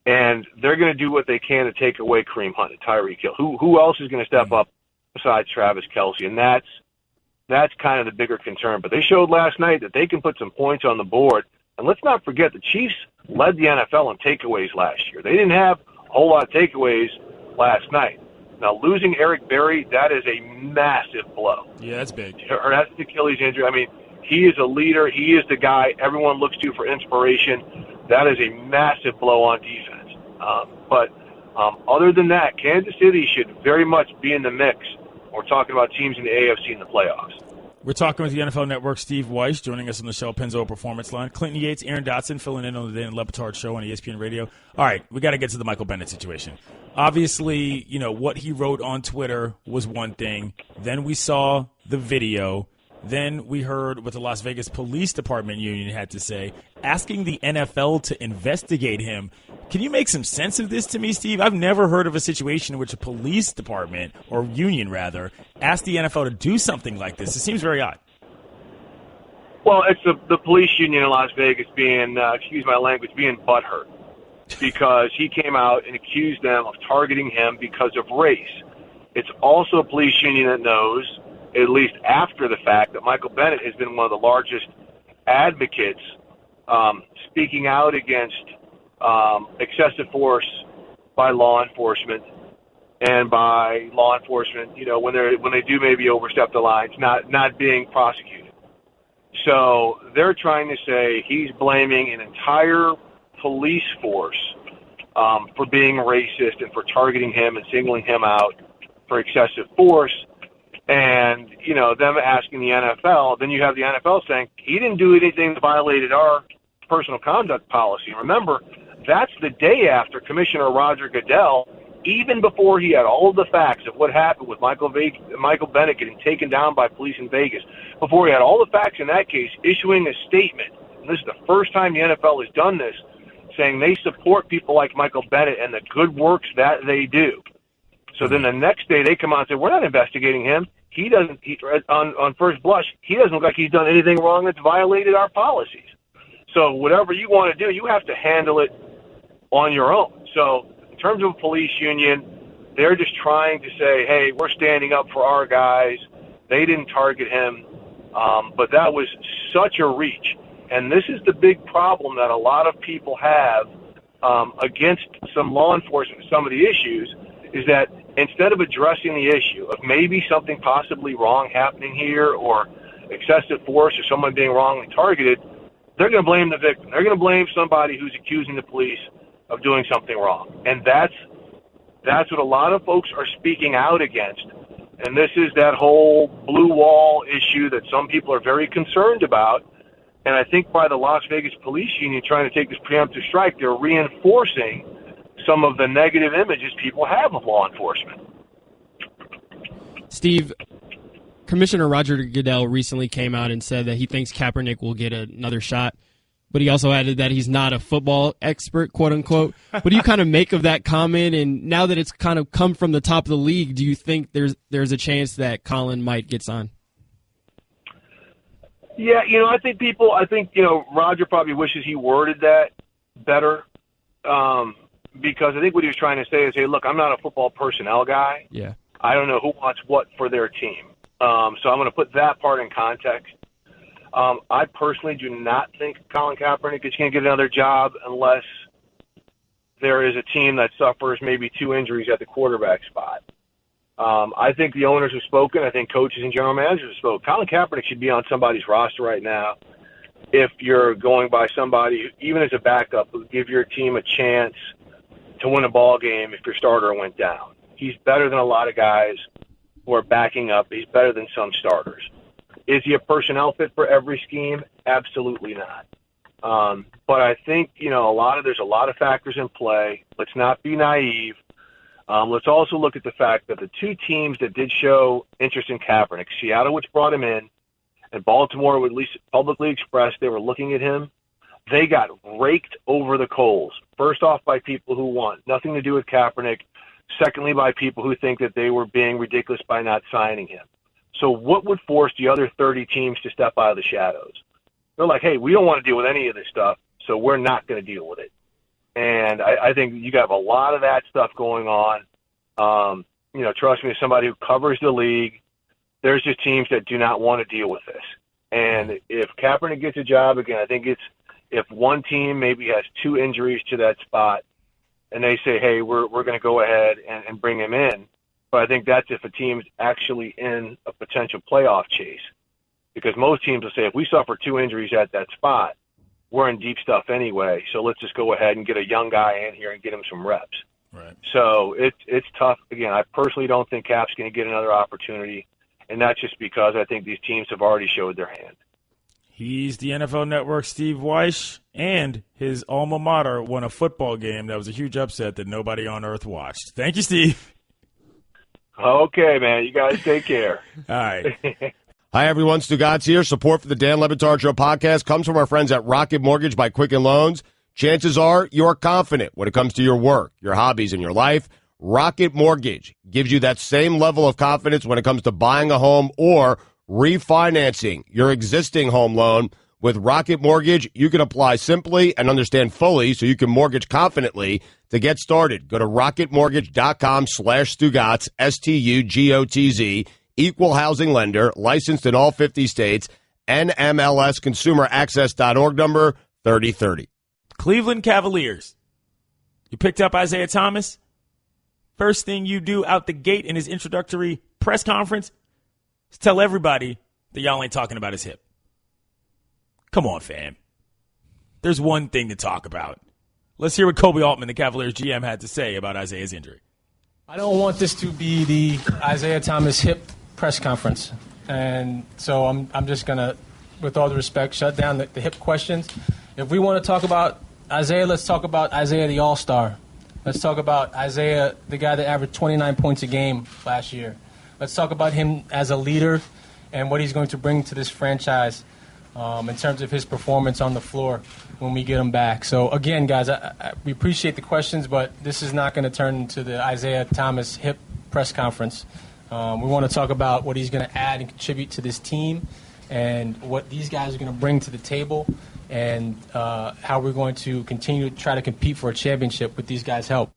G: and they're going to do what they can to take away Kareem Hunt and Tyreek Hill. Who else is going to step up besides Travis Kelce? And that's kind of the bigger concern. But they showed last night that they can put some points on the board. And let's not forget, the Chiefs led the NFL in takeaways last year. They didn't have a whole lot of takeaways last night. Now, losing Eric Berry, that is a massive blow.
C: Yeah, that's big.
G: Or that's the Achilles injury. I mean, he is a leader. He is the guy everyone looks to for inspiration. That is a massive blow on defense. But other than that, Kansas City should very much be in the mix. We're talking about teams in the AFC in the playoffs.
C: We're talking with the NFL Network, Steve Weiss, joining us on the Shell Pennzoil Performance Line. Clinton Yates, Aaron Dotson, filling in on the Dan Batard show on ESPN Radio. All right, we got to get to the Michael Bennett situation. Obviously, what he wrote on Twitter was one thing. Then we saw the video. Then we heard what the Las Vegas Police Department Union had to say, asking the NFL to investigate him. Can you make some sense of this to me, Steve? I've never heard of a situation in which a police department, or union rather, asked the NFL to do something like this. It seems very odd.
G: Well, it's the police union in Las Vegas being, excuse my language, being butthurt because he came out and accused them of targeting him because of race. It's also a police union that knows, at least after the fact, that Michael Bennett has been one of the largest advocates speaking out against excessive force by law enforcement and by law enforcement, when they do maybe overstep the lines, not being prosecuted. So they're trying to say he's blaming an entire police force for being racist and for targeting him and singling him out for excessive force. And, them asking the NFL, then you have the NFL saying he didn't do anything that violated our personal conduct policy. Remember, that's the day after Commissioner Roger Goodell, even before he had all of the facts of what happened with Michael Bennett getting taken down by police in Vegas, before he had all the facts in that case, issuing a statement, and this is the first time the NFL has done this, saying they support people like Michael Bennett and the good works that they do. So then the next day they come out and say, we're not investigating him. He doesn't, on first blush, he doesn't look like he's done anything wrong that's violated our policies. So whatever you want to do, you have to handle it on your own. So in terms of a police union, they're just trying to say, hey, we're standing up for our guys. They didn't target him. But that was such a reach. And this is the big problem that a lot of people have against some law enforcement, some of the issues, is that instead of addressing the issue of maybe something possibly wrong happening here or excessive force or someone being wrongly targeted, they're going to blame the victim. They're going to blame somebody who's accusing the police of doing something wrong. And that's what a lot of folks are speaking out against. And this is that whole blue wall issue that some people are very concerned about. And I think by the Las Vegas Police Union trying to take this preemptive strike, they're reinforcing some of the negative images people have of law enforcement.
M: Steve, Commissioner Roger Goodell recently came out and said that he thinks Kaepernick will get another shot, but he also added that he's not a football expert, quote unquote. What do you kind of make of that comment? And now that it's kind of come from the top of the league, do you think there's a chance that Colin might get signed?
G: Yeah, I think Roger probably wishes he worded that better. Because I think what he was trying to say is, hey, look, I'm not a football personnel guy.
M: Yeah.
G: I don't know who wants what for their team. So I'm going to put that part in context. I personally do not think Colin Kaepernick is going to get another job unless there is a team that suffers maybe 2 injuries at the quarterback spot. I think the owners have spoken. I think coaches and general managers have spoken. Colin Kaepernick should be on somebody's roster right now if you're going by somebody, even as a backup, who give your team a chance to win a ball game if your starter went down. He's better than a lot of guys who are backing up. He's better than some starters. Is he a personnel fit for every scheme? Absolutely not. But I think, there's a lot of factors in play. Let's not be naive. Let's also look at the fact that the 2 teams that did show interest in Kaepernick, Seattle, which brought him in, and Baltimore, would at least publicly express they were looking at him, they got raked over the coals. First off, by people who want nothing to do with Kaepernick. Secondly, by people who think that they were being ridiculous by not signing him. So what would force the other 30 teams to step out of the shadows? They're like, hey, we don't want to deal with any of this stuff, so we're not going to deal with it. And I think you have a lot of that stuff going on. Trust me, as somebody who covers the league, there's just teams that do not want to deal with this. And if Kaepernick gets a job again, I think it's if one team maybe has 2 injuries to that spot and they say, hey, we're going to go ahead and bring him in. But I think that's if a team's actually in a potential playoff chase. Because most teams will say, if we suffer 2 injuries at that spot, we're in deep stuff anyway, so let's just go ahead and get a young guy in here and get him some reps.
C: Right.
G: So it's tough. Again, I personally don't think Cap's going to get another opportunity, and that's just because I think these teams have already showed their hand.
C: He's the NFL Network's Steve Weish, and his alma mater won a football game that was a huge upset that nobody on earth watched. Thank you, Steve.
G: Okay, man. You guys take care.
C: All right.
A: Hi, everyone. Stugotz here. Support for the Dan Le Batard Show podcast comes from our friends at Rocket Mortgage by Quicken Loans. Chances are you're confident when it comes to your work, your hobbies, and your life. Rocket Mortgage gives you that same level of confidence when it comes to buying a home or refinancing your existing home loan. With Rocket Mortgage, you can apply simply and understand fully so you can mortgage confidently. To get started, go to rocketmortgage.com/Stugotz, STUGOTZ. Equal housing lender, licensed in all 50 states, NMLSconsumeraccess.org number 3030.
C: Cleveland Cavaliers. You picked up Isaiah Thomas. First thing you do out the gate in his introductory press conference is tell everybody that y'all ain't talking about his hip. Come on, fam. There's one thing to talk about. Let's hear what Kobe Altman, the Cavaliers GM, had to say about Isaiah's injury.
H: I don't want this to be the Isaiah Thomas hip press conference. And so I'm just going to, with all the respect, shut down the hip questions. If we want to talk about Isaiah, let's talk about Isaiah the All-Star. Let's talk about Isaiah, the guy that averaged 29 points a game last year. Let's talk about him as a leader and what he's going to bring to this franchise in terms of his performance on the floor when we get him back. So, again, guys, we appreciate the questions, but this is not going to turn into the Isaiah Thomas hip press conference. We want to talk about what he's going to add and contribute to this team and what these guys are going to bring to the table and how we're going to continue to try to compete for a championship with these guys' help.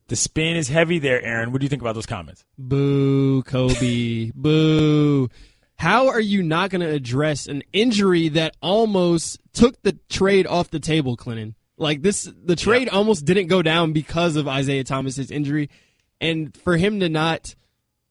C: The spin is heavy there, Aaron. What do you think about those comments?
M: Boo, Kobe. Boo. how are you not going to address an injury that almost took the trade off the table, Clinton? Like the trade almost didn't go down because of Isaiah Thomas's injury, and for him to not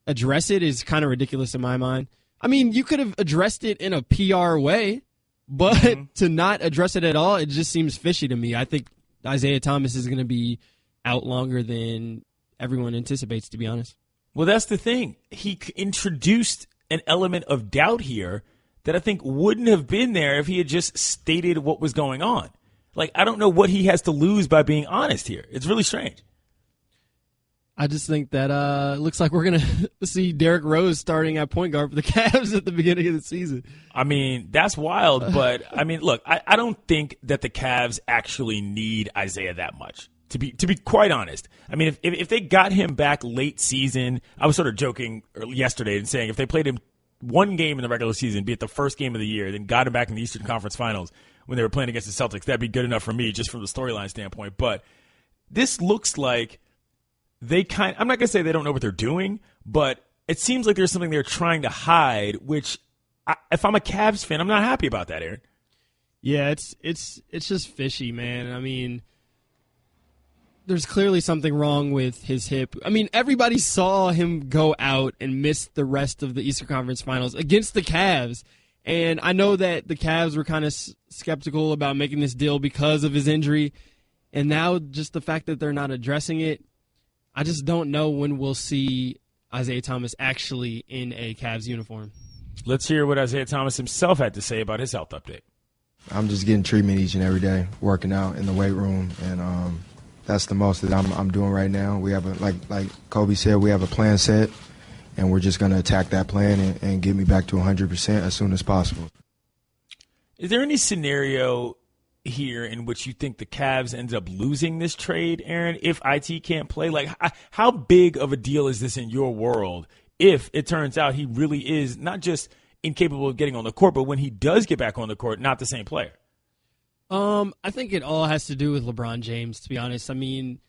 M: address it is kind of ridiculous in my mind. I mean, you could have addressed it in a PR way, but to not address it at all, it just seems fishy to me. I think Isaiah Thomas is going to be out longer than everyone anticipates, to be honest.
C: Well, that's the thing. He introduced an element of doubt here that I think wouldn't have been there if he had just stated what was going on. Like, I don't know what he has to lose by being honest here. It's really strange.
M: I just think that it looks like we're going to see Derrick Rose starting at point guard for the Cavs at the beginning of the season.
C: I mean, that's wild, but, I mean, look, I don't think that the Cavs actually need Isaiah that much, to be quite honest. I mean, if they got him back late season, I was sort of joking yesterday and saying if they played him one game in the regular season, be it the first game of the year, then got him back in the Eastern Conference Finals when they were playing against the Celtics, that'd be good enough for me just from the storyline standpoint. But this looks like I'm not going to say they don't know what they're doing, but it seems like there's something they're trying to hide, which if I'm a Cavs fan, I'm not happy about that, Aaron.
M: Yeah, it's just fishy, man. I mean, there's clearly something wrong with his hip. I mean, everybody saw him go out and miss the rest of the Eastern Conference Finals against the Cavs. And I know that the Cavs were kind of skeptical about making this deal because of his injury. And now just the fact that they're not addressing it, I just don't know when we'll see Isaiah Thomas actually in a Cavs uniform.
C: Let's hear what Isaiah Thomas himself had to say about his health update.
I: I'm just getting treatment each and every day, working out in the weight room, and that's the most that I'm doing right now. We have like Kobe said, we have a plan set, and we're just going to attack that plan and get me back to 100% as soon as possible.
C: Is there any scenario here in which you think the Cavs ends up losing this trade, Aaron, if IT can't play? Like, how big of a deal is this in your world if it turns out he really is not just incapable of getting on the court, but when he does get back on the court, not the same player?
M: I think it all has to do with LeBron James, to be honest. I mean,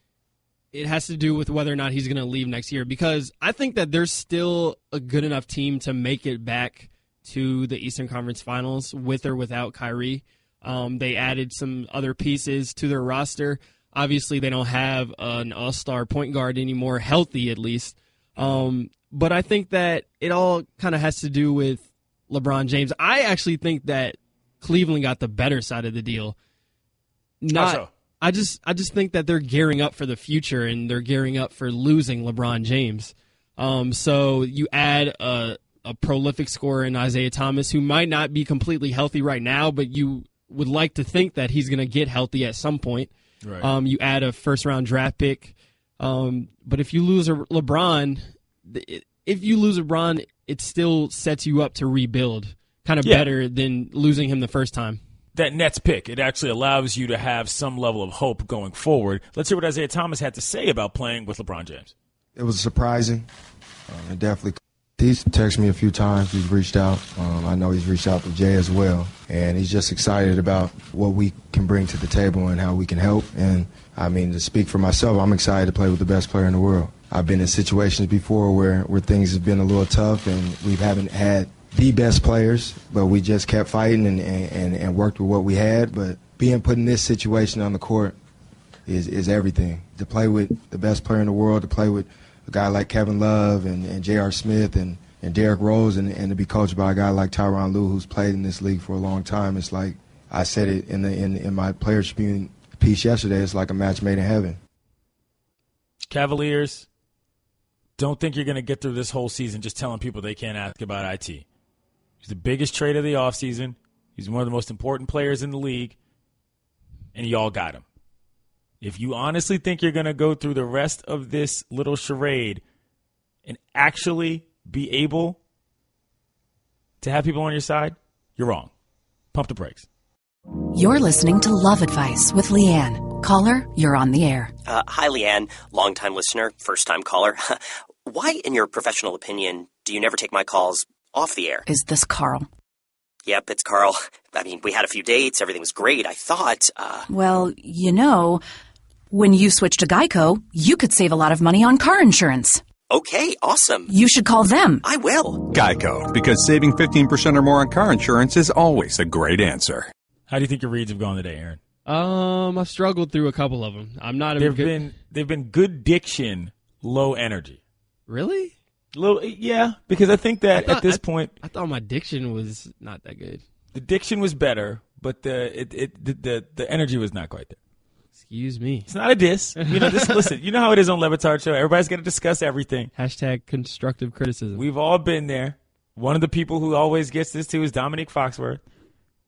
M: it has to do with whether or not he's going to leave next year, because I think that there's still a good enough team to make it back to the Eastern Conference Finals with or without Kyrie. They added some other pieces to their roster. Obviously, they don't have an all-star point guard anymore, healthy at least. But I think that it all kind of has to do with LeBron James. I actually think that Cleveland got the better side of the deal. I just think that they're gearing up for the future, and they're gearing up for losing LeBron James. So you add a prolific scorer in Isaiah Thomas, who might not be completely healthy right now, but you would like to think that he's going to get healthy at some point. Right. You add a first-round draft pick. But if you lose LeBron, it still sets you up to rebuild kind of better than losing him the first time.
C: That Nets pick, it actually allows you to have some level of hope going forward. Let's hear what Isaiah Thomas had to say about playing with LeBron James.
I: It was surprising. It definitely. He's texted me a few times. He's reached out. I know he's reached out to Jay as well. And he's just excited about what we can bring to the table and how we can help. And, I mean, to speak for myself, I'm excited to play with the best player in the world. I've been in situations before where things have been a little tough and we haven't had the best players, but we just kept fighting and worked with what we had. But being put in this situation on the court is everything. To play with the best player in the world, to play with a guy like Kevin Love and J.R. Smith and Derrick Rose and to be coached by a guy like Tyronn Lue, who's played in this league for a long time, it's like I said it in my Players Tribune piece yesterday, it's like a match made in heaven.
C: Cavaliers, don't think you're going to get through this whole season just telling people they can't ask about IT. He's the biggest trade of the offseason. He's one of the most important players in the league, and y'all got him. If you honestly think you're going to go through the rest of this little charade and actually be able to have people on your side, you're wrong. Pump the brakes.
N: You're listening to Love Advice with Leanne. Caller, you're on the air.
O: Hi, Leanne. Longtime listener, first-time caller. Why, in your professional opinion, do you never take my calls off the air?
N: Is this Carl?
O: Yep, it's Carl. I mean, we had a few dates. Everything was great. I thought,
N: Well, when you switch to Geico, you could save a lot of money on car insurance.
O: Okay, awesome.
N: You should call them.
O: I will.
P: Geico, because saving 15% or more on car insurance is always a great answer.
C: How do you think your reads have gone today, Aaron?
M: I've struggled through a couple of them. I'm not.
C: They've been good diction, low energy.
M: Really?
C: Yeah, because I think that at this point,
M: I thought my diction was not that good.
C: The diction was better, but the energy was not quite there.
M: Excuse me.
C: It's not a diss. Listen, you know how it is on Le Batard Show. Everybody's got to discuss everything.
M: # constructive criticism.
C: We've all been there. One of the people who always gets this too is Dominique Foxworth.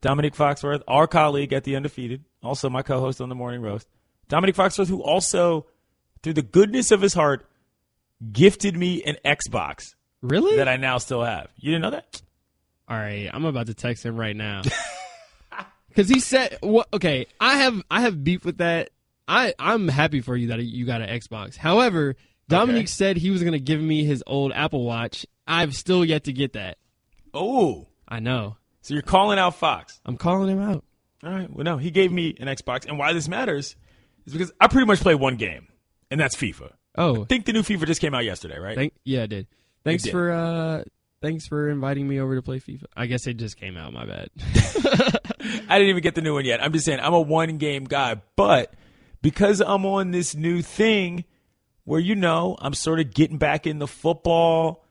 C: Dominique Foxworth, our colleague at The Undefeated, also my co-host on the Morning Roast. Dominique Foxworth, who also, through the goodness of his heart, gifted me an Xbox.
M: Really?
C: That I now still have. You didn't know that?
M: All right, I'm about to text him right now. Because he said, okay, I have beef with that. I'm happy for you that you got an Xbox. However, Dominique said he was going to give me his old Apple Watch. I've still yet to get that.
C: Oh.
M: I know.
C: So you're calling out Fox.
M: I'm calling him out.
C: All right. Well, no, he gave me an Xbox. And why this matters is because I pretty much play one game, and that's FIFA.
M: Oh.
C: I think the new FIFA just came out yesterday, right?
M: Yeah, it did. Thanks for inviting me over to play FIFA. I guess it just came out. My bad.
C: I didn't even get the new one yet. I'm just saying I'm a one-game guy. But because I'm on this new thing where, I'm sort of getting back into football,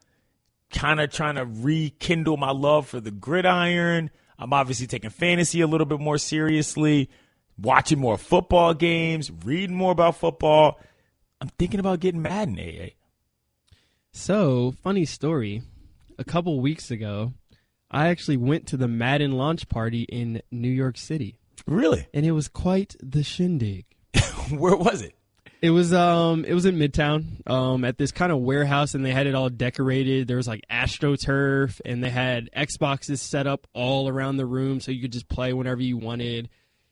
C: kind of trying to rekindle my love for the gridiron. I'm obviously taking fantasy a little bit more seriously, watching more football games, reading more about football. I'm thinking about getting Madden, AA.
M: So, funny story. A couple weeks ago, I actually went to the Madden launch party in New York City.
C: Really?
M: And it was quite the shindig.
C: Where was it?
M: It was in Midtown, at this kind of warehouse, and they had it all decorated. There was like AstroTurf, and they had Xboxes set up all around the room so you could just play whenever you wanted.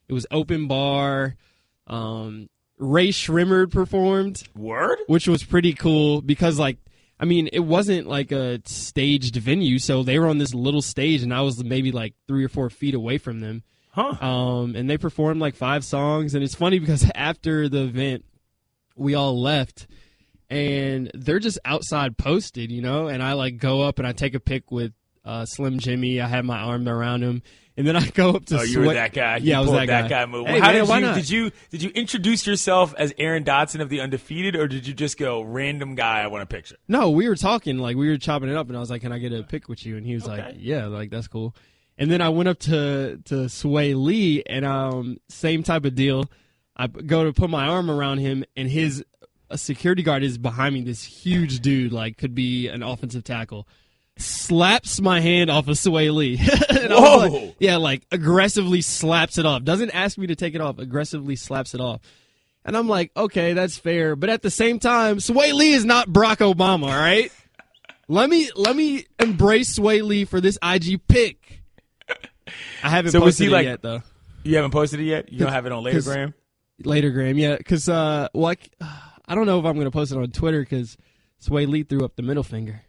M: It was open bar. Ray Shrimmer performed.
C: Word?
M: Which was pretty cool because, it wasn't like a staged venue, so they were on this little stage, and I was maybe like 3 or 4 feet away from them.
C: Huh.
M: And they performed like 5 songs, and it's funny because after the event, we all left, and they're just outside posted, and I go up and I take a pic with Slim Jimmy. I have my arm around him, and then I go up to.
C: Oh, you were that guy.
M: Yeah, I was that
C: guy. Move.
M: Hey,
C: How
M: man, why not?
C: Did you introduce yourself as Aaron Dotson of the Undefeated, or did you just go random guy? I want a picture.
M: No, we were talking, we were chopping it up, and I was like, "Can I get a pic with you?" And he was like, "Yeah, that's cool." And then I went up to Sway Lee, and same type of deal. I go to put my arm around him, and a security guard is behind me, this huge dude, could be an offensive tackle, slaps my hand off of Sway Lee. And
C: Whoa!
M: Aggressively slaps it off. Doesn't ask me to take it off, aggressively slaps it off. And I'm like, okay, that's fair. But at the same time, Sway Lee is not Barack Obama, all right? Let me embrace Sway Lee for this IG pic. I haven't posted it yet, though.
C: You haven't posted it yet? You don't have it on Latergram?
M: Latergram, yeah. Because, I don't know if I'm going to post it on Twitter because Sway Lee threw up the middle finger.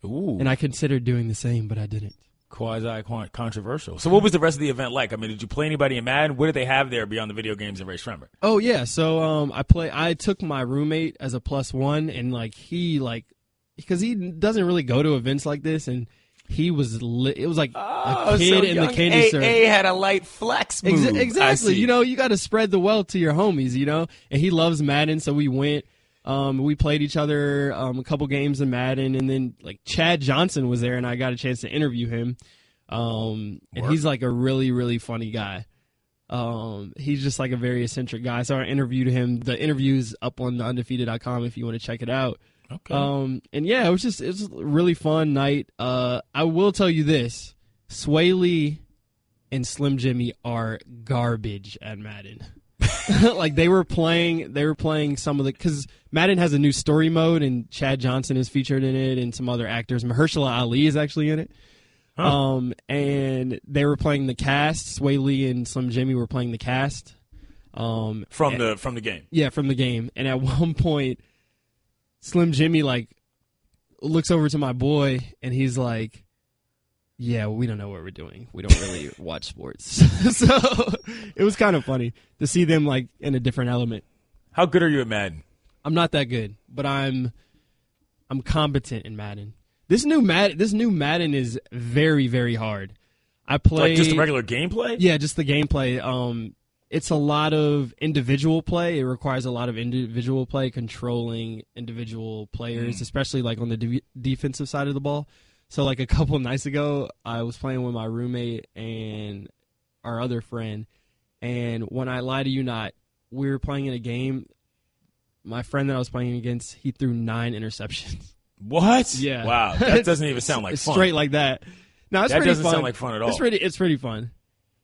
C: Ooh.
M: And I considered doing the same, but I didn't.
C: Quasi-controversial. So what was the rest of the event like? I mean, did you play anybody in Madden? What did they have there beyond the video games and Ray Shrimmer?
M: Oh, yeah. So I took my roommate as a +1, and because he doesn't really go to events like this, and he was it was like a kid in the candy store.
C: AA had a light flex move.
M: Exactly. You got to spread the wealth to your homies, and he loves Madden, so we went. We played each other a couple games in Madden, and then Chad Johnson was there, and I got a chance to interview him. And he's a really, really funny guy. He's just a very eccentric guy. So I interviewed him. The interview's up on theundefeated.com if you want to check it out.
C: Okay.
M: And yeah, it was a really fun night. I will tell you this: Sway Lee and Slim Jimmy are garbage at Madden. They were playing some of because Madden has a new story mode, and Chad Johnson is featured in it, and some other actors. Mahershala Ali is actually in it. Huh. And they were playing the cast. Sway Lee and Slim Jimmy were playing the cast.
C: From the game.
M: Yeah, from the game. And at one point, Slim Jimmy looks over to my boy, and he's like, "Yeah, we don't know what we're doing. We don't really watch sports." So it was kind of funny to see them in a different element.
C: How good are you at Madden?
M: I'm not that good, but I'm I'm competent in Madden. This new Madden is very, very hard. I play
C: like just the regular gameplay.
M: Yeah, just the gameplay. It's a lot of individual play. It requires a lot of individual play, controlling individual players, especially like on the defensive side of the ball. So like a couple nights ago, I was playing with my roommate and our other friend, and when I lie to you not, we were playing in a game. My friend that I was playing against, he threw 9 interceptions.
C: What?
M: Yeah.
C: Wow. That doesn't even sound like fun.
M: Straight like that. No, it's
C: that
M: pretty
C: doesn't
M: fun.
C: sound like fun at all.
M: It's pretty fun.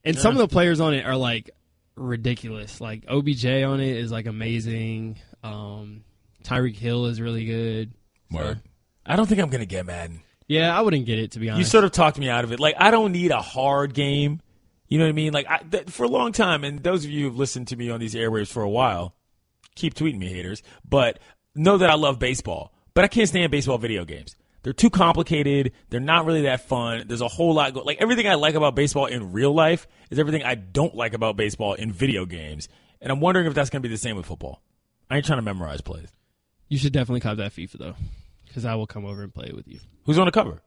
M: And some of the players on it are like ridiculous. Like OBJ on it is like amazing. Tyreek Hill is really good.
C: Word. I don't think I'm gonna get Madden.
M: Yeah, I wouldn't get it, to be honest.
C: You sort of talked me out of it. Like, I don't need a hard game. You know what I mean? Like, for a long time, and those of you who've listened to me on these airwaves for a while, keep tweeting me, haters, but know that I love baseball. But I can't stand baseball video games. They're too complicated. They're not really that fun. There's a whole lot like, everything I like about baseball in real life is everything I don't like about baseball in video games. And I'm wondering if that's going to be the same with football. I ain't trying to memorize plays.
M: You should definitely cop that FIFA, though, because I will come over and play it with you.
C: Who's on the cover?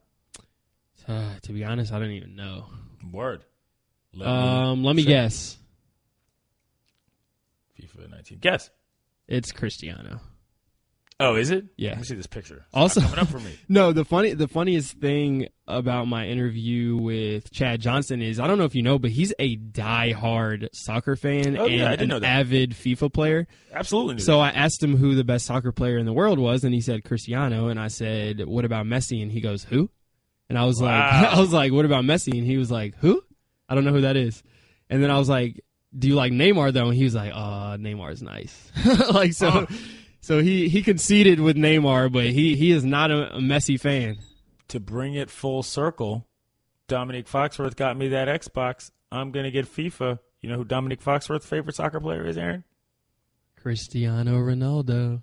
M: To be honest, I don't even know.
C: Word.
M: Let me guess.
C: FIFA 19. Guess.
M: It's Cristiano.
C: Oh, is it?
M: Yeah.
C: Let me see this picture. It's
M: also,
C: not coming up for me.
M: No, the funniest thing about my interview with Chad Johnson is, I don't know if you know, but he's a diehard soccer fan and an avid FIFA player.
C: Absolutely.
M: So I asked him who the best soccer player in the world was, and he said Cristiano, and I said, what about Messi? And he goes, who? And I was like, what about Messi? And he was like, who? I don't know who that is. And then I was like, do you like Neymar though? And he was like, Neymar's nice. So he conceded with Neymar, but he is not a Messi fan.
C: To bring it full circle, Dominique Foxworth got me that Xbox. I'm going to get FIFA. You know who Dominique Foxworth's favorite soccer player is, Aaron?
M: Cristiano Ronaldo.